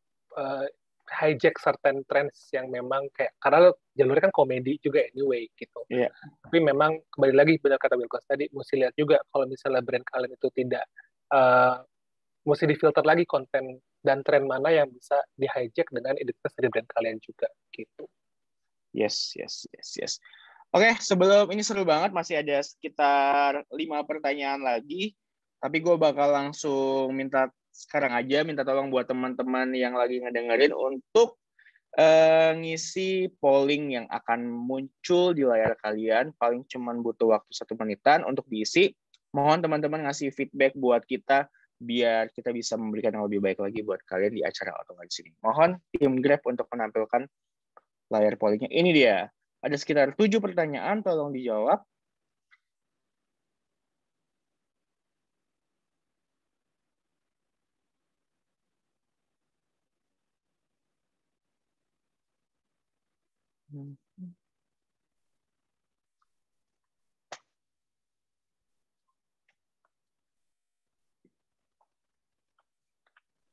hijack certain trends yang memang kayak, karena jalurnya kan komedi juga anyway gitu. Yeah. Tapi memang kembali lagi benar kata Wilkos tadi, mesti lihat juga kalau misalnya brand kalian itu tidak mesti difilter lagi konten dan tren mana yang bisa di hijack dengan identitas dari brand kalian juga gitu. Yes. Oke, sebelum ini seru banget, masih ada sekitar 5 pertanyaan lagi, tapi gue bakal langsung minta tolong buat teman-teman yang lagi ngedengerin untuk ngisi polling yang akan muncul di layar kalian. Paling cuman butuh waktu 1 menitan untuk diisi. Mohon teman-teman ngasih feedback buat kita biar kita bisa memberikan yang lebih baik lagi buat kalian di acara otomatis ini. Mohon tim Grab untuk menampilkan layar pollingnya. Ini dia. Ada sekitar 7 pertanyaan, tolong dijawab.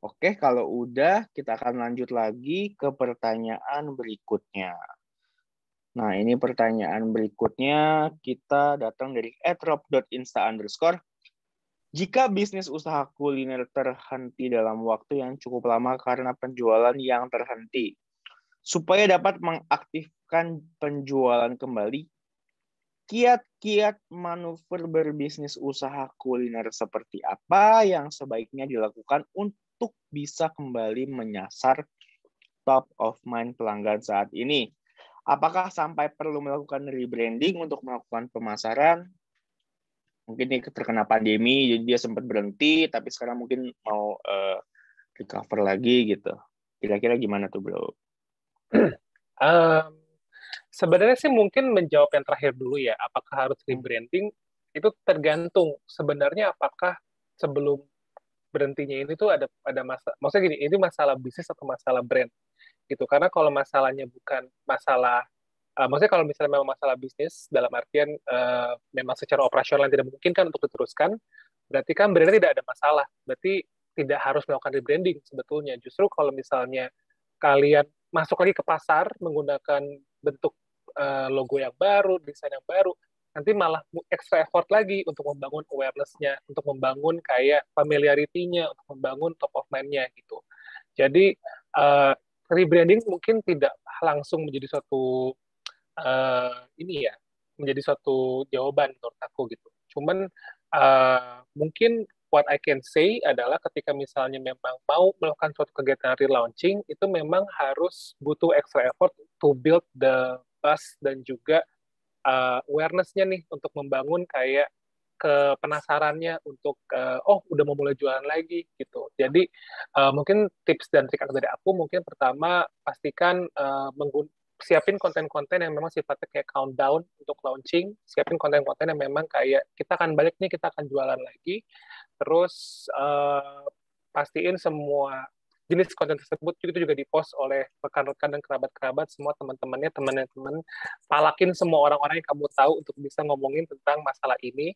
Oke, kalau udah, kita akan lanjut lagi ke pertanyaan berikutnya. Nah, ini pertanyaan berikutnya kita datang dari @rob.insta_. Jika bisnis usaha kuliner terhenti dalam waktu yang cukup lama karena penjualan yang terhenti, supaya dapat mengaktifkan penjualan kembali, kiat-kiat manuver berbisnis usaha kuliner seperti apa yang sebaiknya dilakukan untuk bisa kembali menyasar top of mind pelanggan saat ini? Apakah sampai perlu melakukan rebranding untuk melakukan pemasaran? Mungkin ini terkena pandemi, jadi dia sempat berhenti, tapi sekarang mungkin mau recover lagi gitu. Kira-kira gimana tuh, bro? Sebenarnya sih mungkin menjawab yang terakhir dulu ya, apakah harus rebranding, itu tergantung sebenarnya apakah sebelum berhentinya ini tuh ada maksudnya gini, ini masalah bisnis atau masalah brand gitu. Karena kalau masalahnya bukan masalah maksudnya kalau misalnya memang masalah bisnis dalam artian memang secara operasional tidak memungkinkan untuk diteruskan, berarti kan brandnya tidak ada masalah. Berarti tidak harus melakukan rebranding sebetulnya. Justru kalau misalnya kalian masuk lagi ke pasar menggunakan bentuk logo yang baru, desain yang baru, nanti malah extra effort lagi untuk membangun awareness-nya, untuk membangun kayak familiarity-nya, untuk membangun top of mind-nya gitu. Jadi rebranding mungkin tidak langsung menjadi suatu ini ya, menjadi suatu jawaban menurut aku gitu. Cuman mungkin what I can say adalah ketika misalnya memang mau melakukan suatu kegiatan relaunching, itu memang harus butuh extra effort to build the buzz dan juga awareness-nya nih untuk membangun kayak ke penasarannya untuk oh udah mau mulai jualan lagi gitu. Jadi mungkin tips dan trik dari aku mungkin pertama pastikan siapin konten-konten yang memang sifatnya kayak countdown untuk launching, siapin konten-konten yang memang kayak kita akan balik nih, kita akan jualan lagi, terus pastiin semua jenis konten tersebut itu juga dipost oleh rekan-rekan dan kerabat-kerabat, semua teman-temannya, teman-teman, palakin semua orang-orang yang kamu tahu untuk bisa ngomongin tentang masalah ini,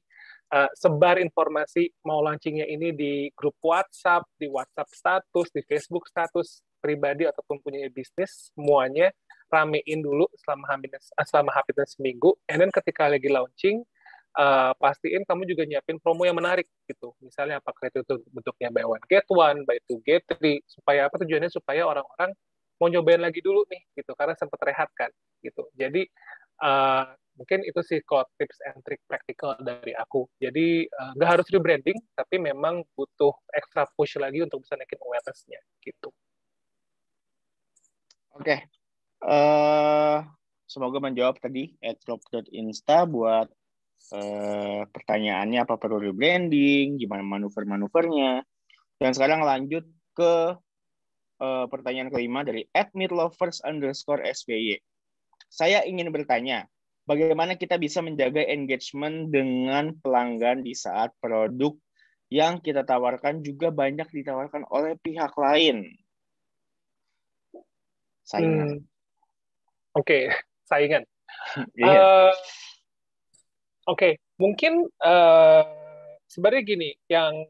sebar informasi mau launchingnya ini di grup WhatsApp, di WhatsApp status, di Facebook status pribadi ataupun punya bisnis, semuanya ramein dulu selama hampir seminggu, and then ketika lagi launching, pastiin kamu juga nyiapin promo yang menarik gitu. Misalnya apakah itu bentuknya buy one get one, buy two get three, supaya apa tujuannya supaya orang-orang mau nyobain lagi dulu nih gitu karena sempat rehat kan gitu. Jadi mungkin itu sih kalau tips and trick praktikal dari aku. Jadi nggak harus rebranding, tapi memang butuh extra push lagi untuk bisa naikin awareness-nya gitu. Oke. Semoga menjawab tadi @drop.insta buat pertanyaannya apa perlu rebranding, gimana manuver-manuvernya. Dan sekarang lanjut ke pertanyaan kelima dari @meatlovers_sby. Saya ingin bertanya, bagaimana kita bisa menjaga engagement dengan pelanggan di saat produk yang kita tawarkan juga banyak ditawarkan oleh pihak lain? Saingan. Oke, saingan. Iya. Oke, mungkin sebenarnya gini, yang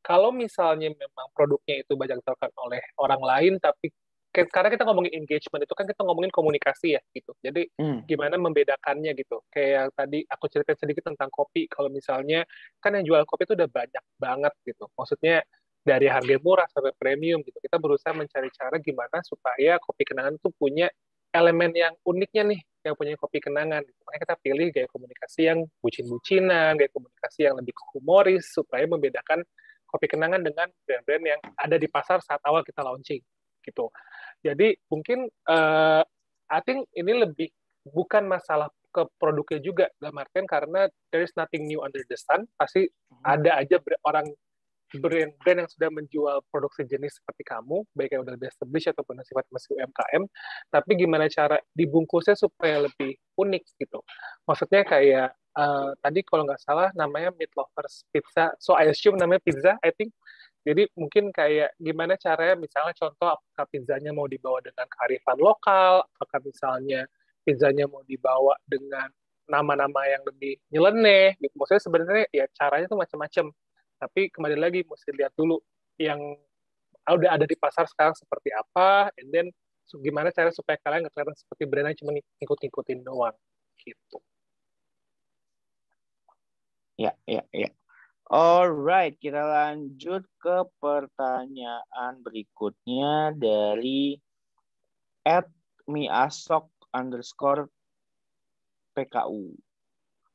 kalau misalnya memang produknya itu banyak ditawarkan oleh orang lain, tapi karena kita ngomongin engagement itu kan kita ngomongin komunikasi ya gitu. Jadi gimana membedakannya gitu. Kayak tadi aku cerita sedikit tentang kopi. Kalau misalnya kan yang jual kopi itu udah banyak banget gitu. Maksudnya dari harga murah sampai premium gitu. Kita berusaha mencari cara gimana supaya kopi kenangan itu punya elemen yang uniknya nih, yang punya kopi kenangan. Makanya kita pilih gaya komunikasi yang bucin-bucinan, gaya komunikasi yang lebih humoris, supaya membedakan kopi kenangan dengan brand-brand yang ada di pasar saat awal kita launching. Gitu. Jadi mungkin I think ini lebih bukan masalah ke produknya juga, dalam artian karena there is nothing new under the sun, pasti ada aja orang brand-brand yang sudah menjual produk sejenis seperti kamu, baik yang udah established ataupun sifat masih UMKM, tapi gimana cara dibungkusnya supaya lebih unik gitu. Maksudnya kayak tadi kalau nggak salah namanya Meat Lovers Pizza, so I assume namanya pizza, I think. Jadi mungkin kayak gimana caranya, misalnya contoh apakah pizzanya mau dibawa dengan kearifan lokal, apakah misalnya pizzanya mau dibawa dengan nama-nama yang lebih nyeleneh, gitu. Maksudnya sebenarnya ya caranya tuh macam-macam. Tapi kembali lagi mesti lihat dulu yang udah ada di pasar sekarang seperti apa, and then gimana cara supaya kalian nggak kelihatan seperti brandnya cuma ngikut-ngikutin doang gitu. Ya. Alright, kita lanjut ke pertanyaan berikutnya dari @miasok_PKU.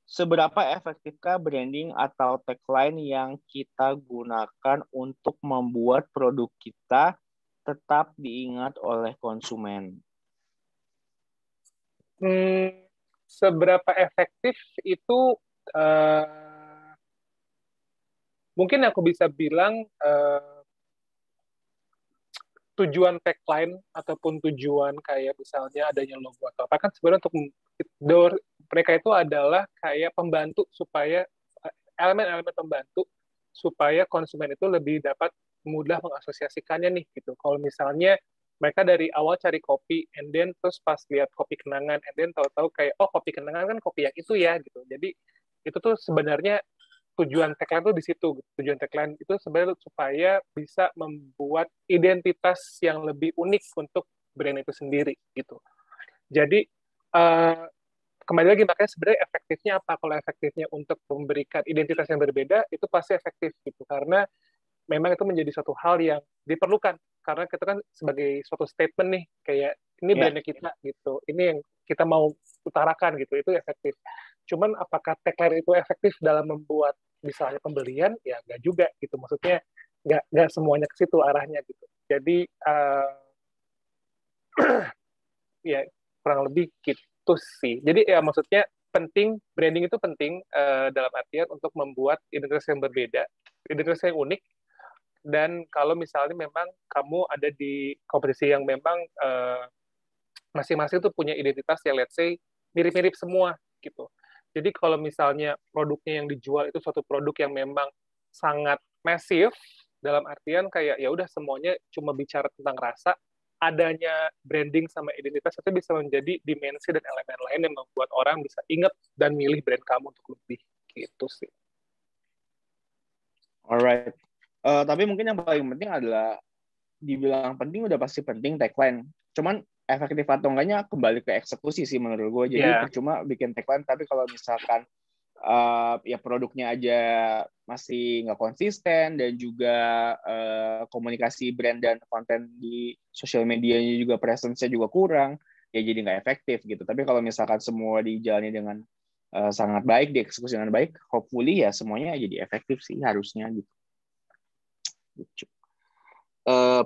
Seberapa efektifkah branding atau tagline yang kita gunakan untuk membuat produk kita tetap diingat oleh konsumen? Seberapa efektif itu mungkin aku bisa bilang tujuan tagline ataupun tujuan kayak misalnya adanya logo atau apa kan sebenarnya untuk mereka itu adalah kayak pembantu supaya elemen-elemen pembantu supaya konsumen itu lebih dapat mudah mengasosiasikannya nih gitu. Kalau misalnya mereka dari awal cari kopi, and then terus pas lihat kopi kenangan, and then tahu-tahu kayak oh kopi kenangan kan kopi yang itu ya gitu. Jadi itu tuh sebenarnya tujuan tagline itu di situ. Tujuan tagline itu sebenarnya supaya bisa membuat identitas yang lebih unik untuk brand itu sendiri gitu. Jadi kembali lagi makanya sebenarnya efektifnya apa? Kalau efektifnya untuk memberikan identitas yang berbeda itu pasti efektif gitu karena memang itu menjadi suatu hal yang diperlukan karena kita kan sebagai suatu statement nih kayak ini brandnya kita gitu, ini yang kita mau utarakan gitu, itu efektif. Cuman apakah tagline itu efektif dalam membuat misalnya pembelian? Ya nggak juga gitu, maksudnya nggak semuanya ke situ arahnya gitu. Jadi ya kurang lebih gitu sih. Jadi ya maksudnya penting, branding itu penting dalam artian untuk membuat identitas yang berbeda, identitas yang unik. Dan kalau misalnya memang kamu ada di kompetisi yang memang masing-masing tuh punya identitas yang let's say mirip-mirip semua gitu. Jadi kalau misalnya produknya yang dijual itu suatu produk yang memang sangat masif, dalam artian kayak ya udah semuanya cuma bicara tentang rasa, adanya branding sama identitas itu bisa menjadi dimensi dan elemen lain yang membuat orang bisa ingat dan milih brand kamu untuk lebih gitu sih. Alright. Tapi mungkin yang paling penting adalah dibilang penting udah pasti penting tagline. Cuman efektif atau enggaknya kembali ke eksekusi sih menurut gue. Jadi percuma bikin tagline tapi kalau misalkan ya produknya aja masih nggak konsisten dan juga komunikasi brand dan konten di sosial medianya juga presence-nya juga kurang, ya jadi nggak efektif gitu. Tapi kalau misalkan semua dijalani dengan sangat baik, dieksekusi dengan baik, hopefully ya semuanya jadi efektif sih harusnya gitu.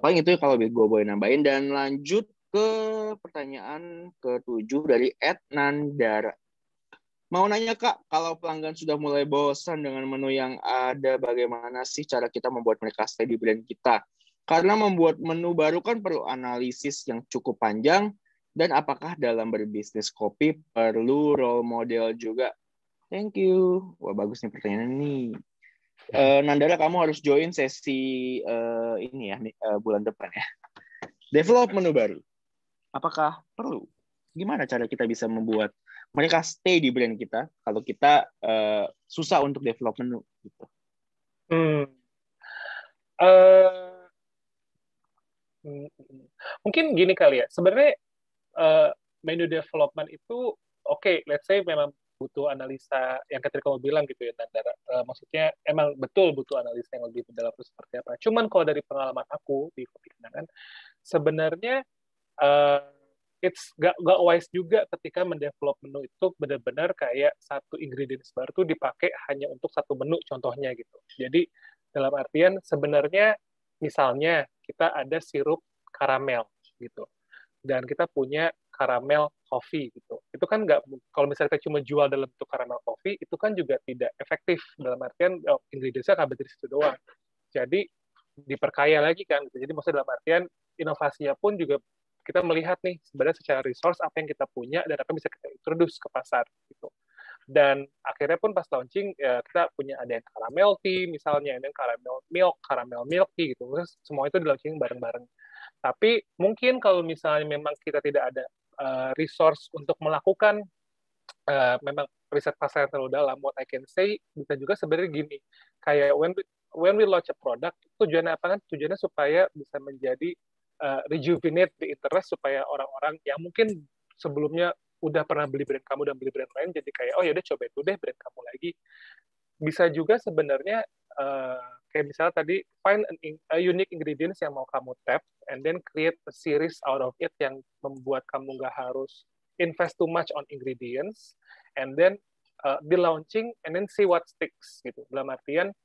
Paling itu kalau gue boleh nambahin. Dan lanjut ke pertanyaan ke-7 dari @nandara. Mau nanya Kak, kalau pelanggan sudah mulai bosan dengan menu yang ada, bagaimana sih cara kita membuat mereka stay di brand kita? Karena membuat menu baru kan perlu analisis yang cukup panjang, dan apakah dalam berbisnis kopi perlu role model juga? Thank you. Wah, bagus nih pertanyaan nih. Nandara, kamu harus join sesi ini ya bulan depan ya. Develop menu baru. Apakah perlu? Gimana cara kita bisa membuat mereka stay di brand kita kalau kita susah untuk develop menu gitu? Mungkin gini kali ya. Sebenarnya menu development itu oke, let's say memang butuh analisa yang ketika kamu bilang gitu ya, Nandara. Maksudnya emang betul butuh analisa yang lebih mendalam seperti apa. Cuman kalau dari pengalaman aku di Kopi Kenangan, sebenarnya it's gak wise juga ketika mendevelop menu itu benar-benar kayak satu ingredients baru tuh dipakai hanya untuk satu menu contohnya gitu. Jadi dalam artian sebenarnya misalnya kita ada sirup karamel gitu dan kita punya karamel coffee gitu. Itu kan nggak, kalau misalnya kita cuma jual dalam bentuk karamel coffee, itu kan juga tidak efektif dalam artian ingredients-nya akan dari situ doang. Jadi diperkaya lagi kan gitu. Jadi maksudnya dalam artian inovasinya pun juga kita melihat nih sebenarnya secara resource apa yang kita punya dan apa yang bisa kita introduce ke pasar gitu. Dan akhirnya pun pas launching ya kita punya ada yang caramel tea misalnya, ada yang caramel milk tea gitu. Terus semua itu di launching bareng-bareng. Tapi mungkin kalau misalnya memang kita tidak ada resource untuk melakukan memang riset pasar yang terlalu dalam, what I can say bisa juga sebenarnya gini, kayak when we launch a product, tujuannya apa kan? Tujuannya supaya bisa menjadi rejuvenate the interest supaya orang-orang yang mungkin sebelumnya udah pernah beli brand kamu dan beli brand lain, jadi kayak oh ya udah coba itu deh brand kamu lagi. Bisa juga sebenarnya kayak misalnya tadi find a unique ingredients yang mau kamu tap and then create a series out of it yang membuat kamu nggak harus invest too much on ingredients and then di launching and then see what sticks gitu. Dalam artian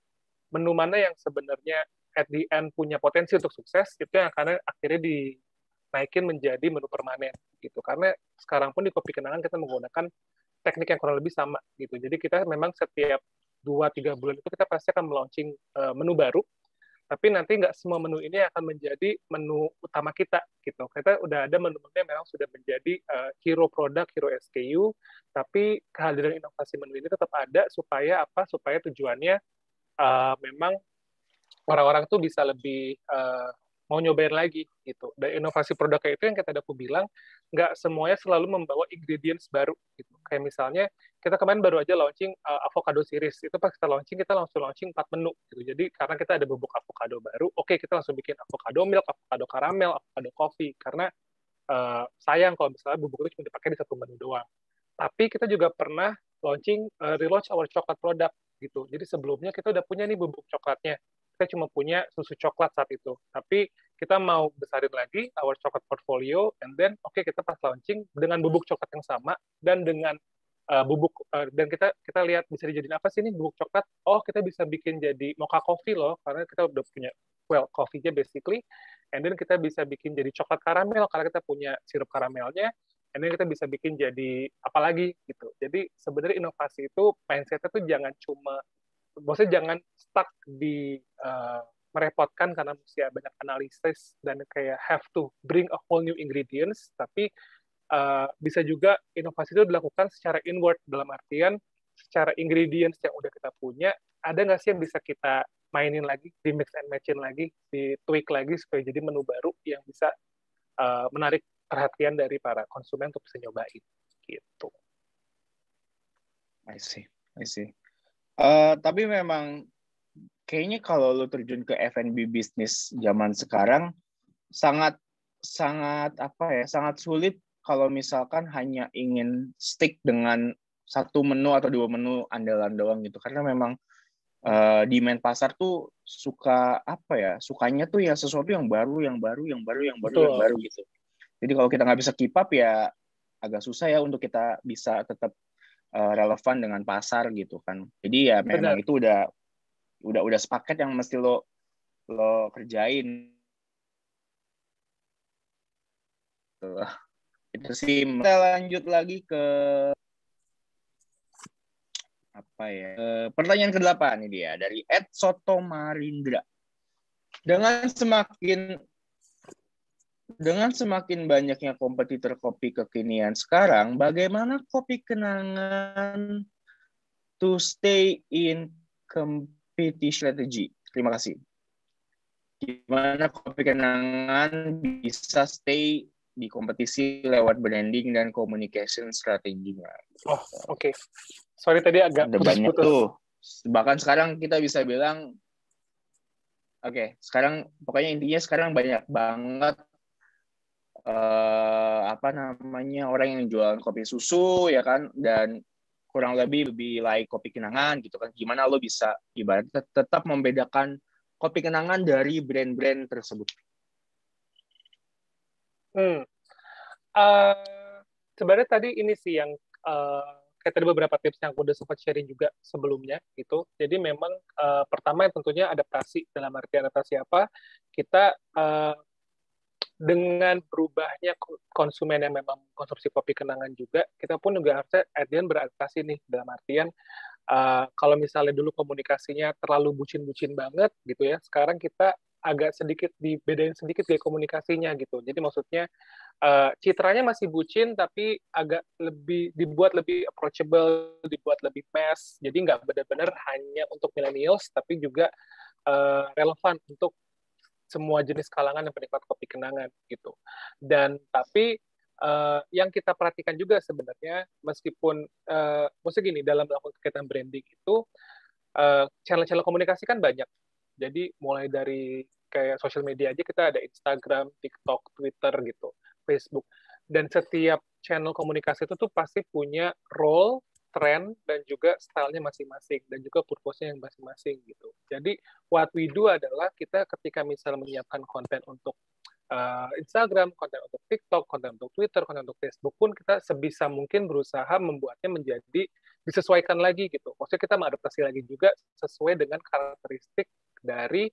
menu mana yang sebenarnya at the end punya potensi untuk sukses itu yang akan akhirnya dinaikin menjadi menu permanen gitu. Karena sekarang pun di Kopi Kenangan kita menggunakan teknik yang kurang lebih sama gitu. Jadi kita memang setiap 2-3 bulan itu kita pasti akan melaunching menu baru, tapi nanti nggak semua menu ini akan menjadi menu utama kita gitu. Kita udah ada menu-menu yang memang sudah menjadi hero product, hero SKU, tapi kehadiran inovasi menu ini tetap ada supaya apa? Supaya tujuannya memang orang-orang tuh bisa lebih mau nyobain lagi gitu. Dan inovasi produknya itu yang kita aku bilang, nggak semuanya selalu membawa ingredients baru gitu. Kayak misalnya kita kemarin baru aja launching avocado series. Itu pas kita langsung launching 4 menu gitu. Jadi karena kita ada bubuk avocado baru, oke kita langsung bikin avocado milk, avocado caramel, avocado coffee. Karena sayang kalau misalnya bubuk itu cuma dipakai di satu menu doang. Tapi kita juga pernah launching relaunch our chocolate product gitu. Jadi sebelumnya kita udah punya nih bubuk coklatnya. Kita cuma punya susu coklat saat itu. Tapi kita mau besarin lagi our chocolate portfolio, and then kita pas launching dengan bubuk coklat yang sama dan dengan dan kita lihat bisa dijadiin apa sih nih bubuk coklat? Oh kita bisa bikin jadi mocha coffee loh, karena kita udah punya coffee-nya basically, and then kita bisa bikin jadi coklat karamel karena kita punya sirup karamelnya. ini kita bisa bikin jadi apa lagi gitu. Jadi sebenarnya inovasi itu mindset-nya tuh jangan cuma, maksudnya jangan stuck di merepotkan karena mesti banyak analisis dan kayak have to bring a whole new ingredients, tapi bisa juga inovasi itu dilakukan secara inward, dalam artian secara ingredients yang udah kita punya, ada nggak sih yang bisa kita mainin lagi, di mix and matchin lagi, di tweak lagi supaya jadi menu baru yang bisa menarik perhatian dari para konsumen untuk bisa nyobain gitu. I see. Tapi memang kayaknya kalau lo terjun ke F&B bisnis zaman sekarang sangat sulit kalau misalkan hanya ingin stick dengan satu menu atau dua menu andalan doang gitu, karena memang demand pasar tuh sukanya tuh ya sesuatu yang baru gitu. Jadi kalau kita nggak bisa keep up ya agak susah ya untuk kita bisa tetap relevan dengan pasar gitu kan. Jadi ya memang itu udah sepaket yang mesti lo kerjain. Itu sih. Kita lanjut lagi ke pertanyaan ke-8 ini dia dari Ed Soto Marindra. Dengan semakin banyaknya kompetitor kopi kekinian sekarang, bagaimana kopi kenangan to stay in competition strategy? Terima kasih. Gimana kopi kenangan bisa stay di kompetisi lewat branding dan communication strateginya? Oh, oke. Sorry tadi agak banyak tuh. Bahkan sekarang kita bisa bilang, sekarang pokoknya intinya sekarang banyak banget orang yang jualan kopi susu ya kan, dan kurang lebih like kopi kenangan gitu kan. Gimana lo bisa ibaratnya tetap membedakan kopi kenangan dari brand-brand tersebut? Sebenarnya tadi ini sih yang kayak tadi beberapa tips yang aku udah sempat sharing juga sebelumnya gitu. Jadi memang pertama yang tentunya adaptasi, dalam arti adaptasi apa? Kita dengan berubahnya konsumen yang memang konsumsi kopi kenangan juga, kita pun juga harusnya beradaptasi nih, dalam artian kalau misalnya dulu komunikasinya terlalu bucin-bucin banget gitu ya, sekarang kita agak sedikit dibedain sedikit gaya komunikasinya gitu. Jadi maksudnya citranya masih bucin tapi agak dibuat lebih approachable, dibuat lebih mass. Jadi nggak benar-benar hanya untuk millennials, tapi juga relevan untuk semua jenis kalangan yang penikmat kopi kenangan gitu. Dan tapi yang kita perhatikan juga sebenarnya, meskipun maksudnya gini, dalam melakukan kegiatan branding itu channel-channel komunikasi kan banyak. Jadi mulai dari kayak sosial media aja kita ada Instagram, TikTok, Twitter gitu, Facebook. Dan setiap channel komunikasi itu tuh pasti punya role, tren, dan juga stylenya masing-masing, dan juga purpose-nya yang masing-masing gitu. Jadi what we do adalah kita ketika misalnya menyiapkan konten untuk Instagram, konten untuk TikTok, konten untuk Twitter, konten untuk Facebook pun kita sebisa mungkin berusaha membuatnya menjadi disesuaikan lagi gitu. Maksudnya kita mengadaptasi lagi juga sesuai dengan karakteristik dari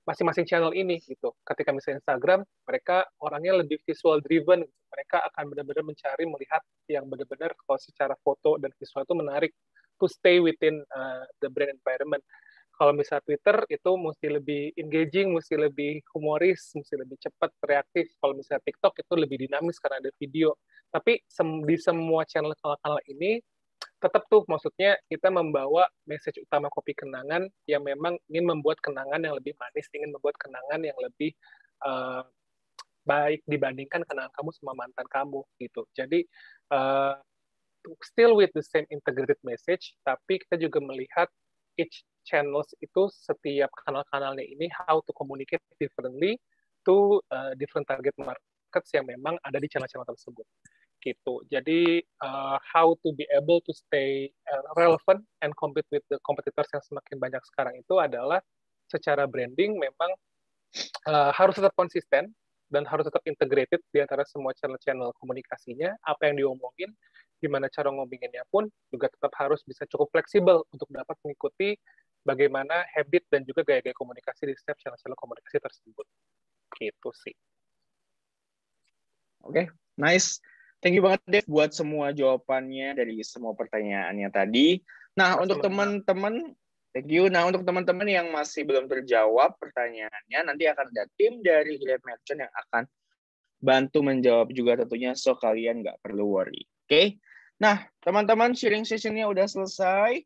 masing-masing channel ini gitu. Ketika misalnya Instagram, mereka orangnya lebih visual driven, mereka akan benar-benar mencari melihat yang benar-benar kalau secara foto dan visual itu menarik to stay within the brand environment. Kalau misalnya Twitter itu mesti lebih engaging, mesti lebih humoris, mesti lebih cepat, reaktif. Kalau misalnya TikTok itu lebih dinamis karena ada video. Tapi di semua channel-channel ini tetap tuh maksudnya kita membawa message utama kopi kenangan yang memang ingin membuat kenangan yang lebih manis, ingin membuat kenangan yang lebih baik dibandingkan kenangan kamu sama mantan kamu gitu. Jadi still with the same integrated message, tapi kita juga melihat each channels itu, setiap kanal-kanalnya ini how to communicate differently to different target markets yang memang ada di channel-channel tersebut gitu. Jadi how to be able to stay relevant and compete with the competitors yang semakin banyak sekarang itu adalah secara branding memang harus tetap konsisten dan harus tetap integrated di antara semua channel-channel komunikasinya. Apa yang diomongin, gimana cara ngomonginnya pun juga tetap harus bisa cukup fleksibel untuk dapat mengikuti bagaimana habit dan juga gaya-gaya komunikasi di setiap channel-channel komunikasi tersebut. Gitu sih. Oke, nice. Thank you banget Dev buat semua jawabannya dari semua pertanyaannya tadi. Nah, untuk teman-teman, thank you. Nah, untuk teman-teman yang masih belum terjawab pertanyaannya, nanti akan ada tim dari Grab Merchant yang akan bantu menjawab juga tentunya, so kalian nggak perlu worry. Oke? Nah, teman-teman, sharing sessionnya udah selesai.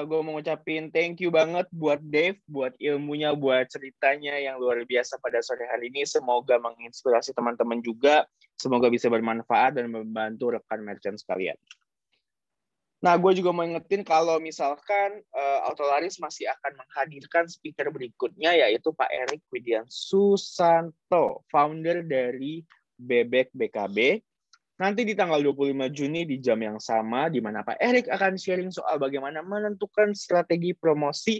Gue mau ngucapin thank you banget buat Dave, buat ilmunya, buat ceritanya yang luar biasa pada sore hari ini. Semoga menginspirasi teman-teman juga. Semoga bisa bermanfaat dan membantu rekan merchant sekalian. Nah, gue juga mau ingetin kalau misalkan Autolaris masih akan menghadirkan speaker berikutnya, yaitu Pak Erik Widian Susanto, founder dari Bebek BKB. Nanti di tanggal 25 Juni di jam yang sama, di mana Pak Erik akan sharing soal bagaimana menentukan strategi promosi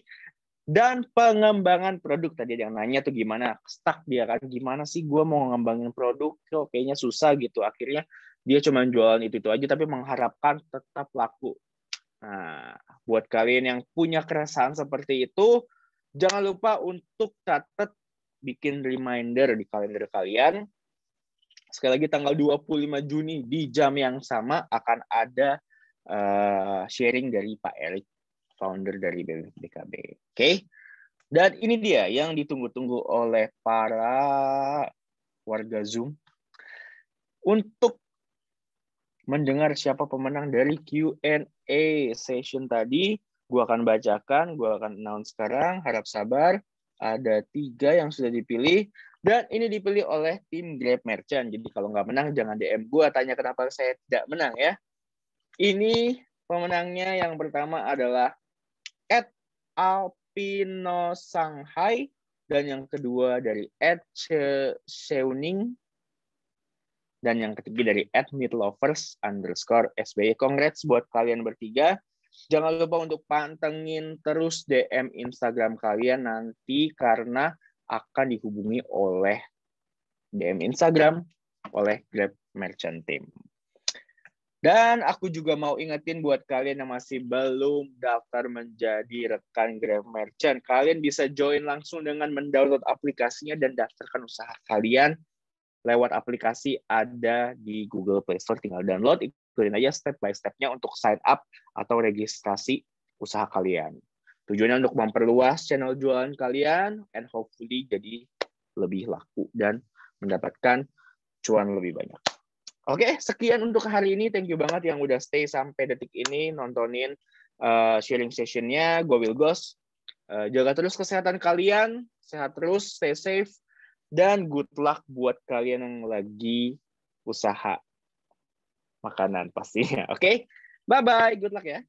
dan pengembangan produk. Tadi ada yang nanya tuh gimana, stuck dia kan, gimana sih gue mau ngembangin produk, kok kayaknya susah gitu. Akhirnya dia cuma jualan itu aja, tapi mengharapkan tetap laku. Nah, buat kalian yang punya keresahan seperti itu, jangan lupa untuk catat, bikin reminder di kalender kalian. Sekali lagi tanggal 25 Juni di jam yang sama akan ada sharing dari Pak Erik, founder dari BKB. Oke? Dan ini dia yang ditunggu-tunggu oleh para warga Zoom. Untuk mendengar siapa pemenang dari Q&A session tadi, gue akan bacakan, gue akan announce sekarang, harap sabar. Ada 3 yang sudah dipilih. Dan ini dipilih oleh tim Grab Merchant. Jadi kalau nggak menang, jangan DM gue, tanya kenapa saya tidak menang ya. Ini pemenangnya yang pertama adalah @Alpino Shanghai. Dan yang kedua dari @Seuning. Dan yang ketiga dari @meatlovers_SBY. Congrats buat kalian bertiga. Jangan lupa untuk pantengin terus DM Instagram kalian nanti karena akan dihubungi oleh DM Instagram oleh Grab Merchant Team. Dan aku juga mau ingetin buat kalian yang masih belum daftar menjadi rekan Grab Merchant, kalian bisa join langsung dengan mendownload aplikasinya dan daftarkan usaha kalian lewat aplikasi ada di Google Play Store. Tinggal download, ikutin aja step by step-nya untuk sign up atau registrasi usaha kalian. Tujuannya untuk memperluas channel jualan kalian and hopefully jadi lebih laku dan mendapatkan cuan lebih banyak. Oke, sekian untuk hari ini. Thank you banget yang udah stay sampai detik ini nontonin sharing session-nya. Gue Will Ghost. Jaga terus kesehatan kalian, sehat terus, stay safe, dan good luck buat kalian yang lagi usaha makanan pastinya. Oke? Bye-bye. Good luck ya.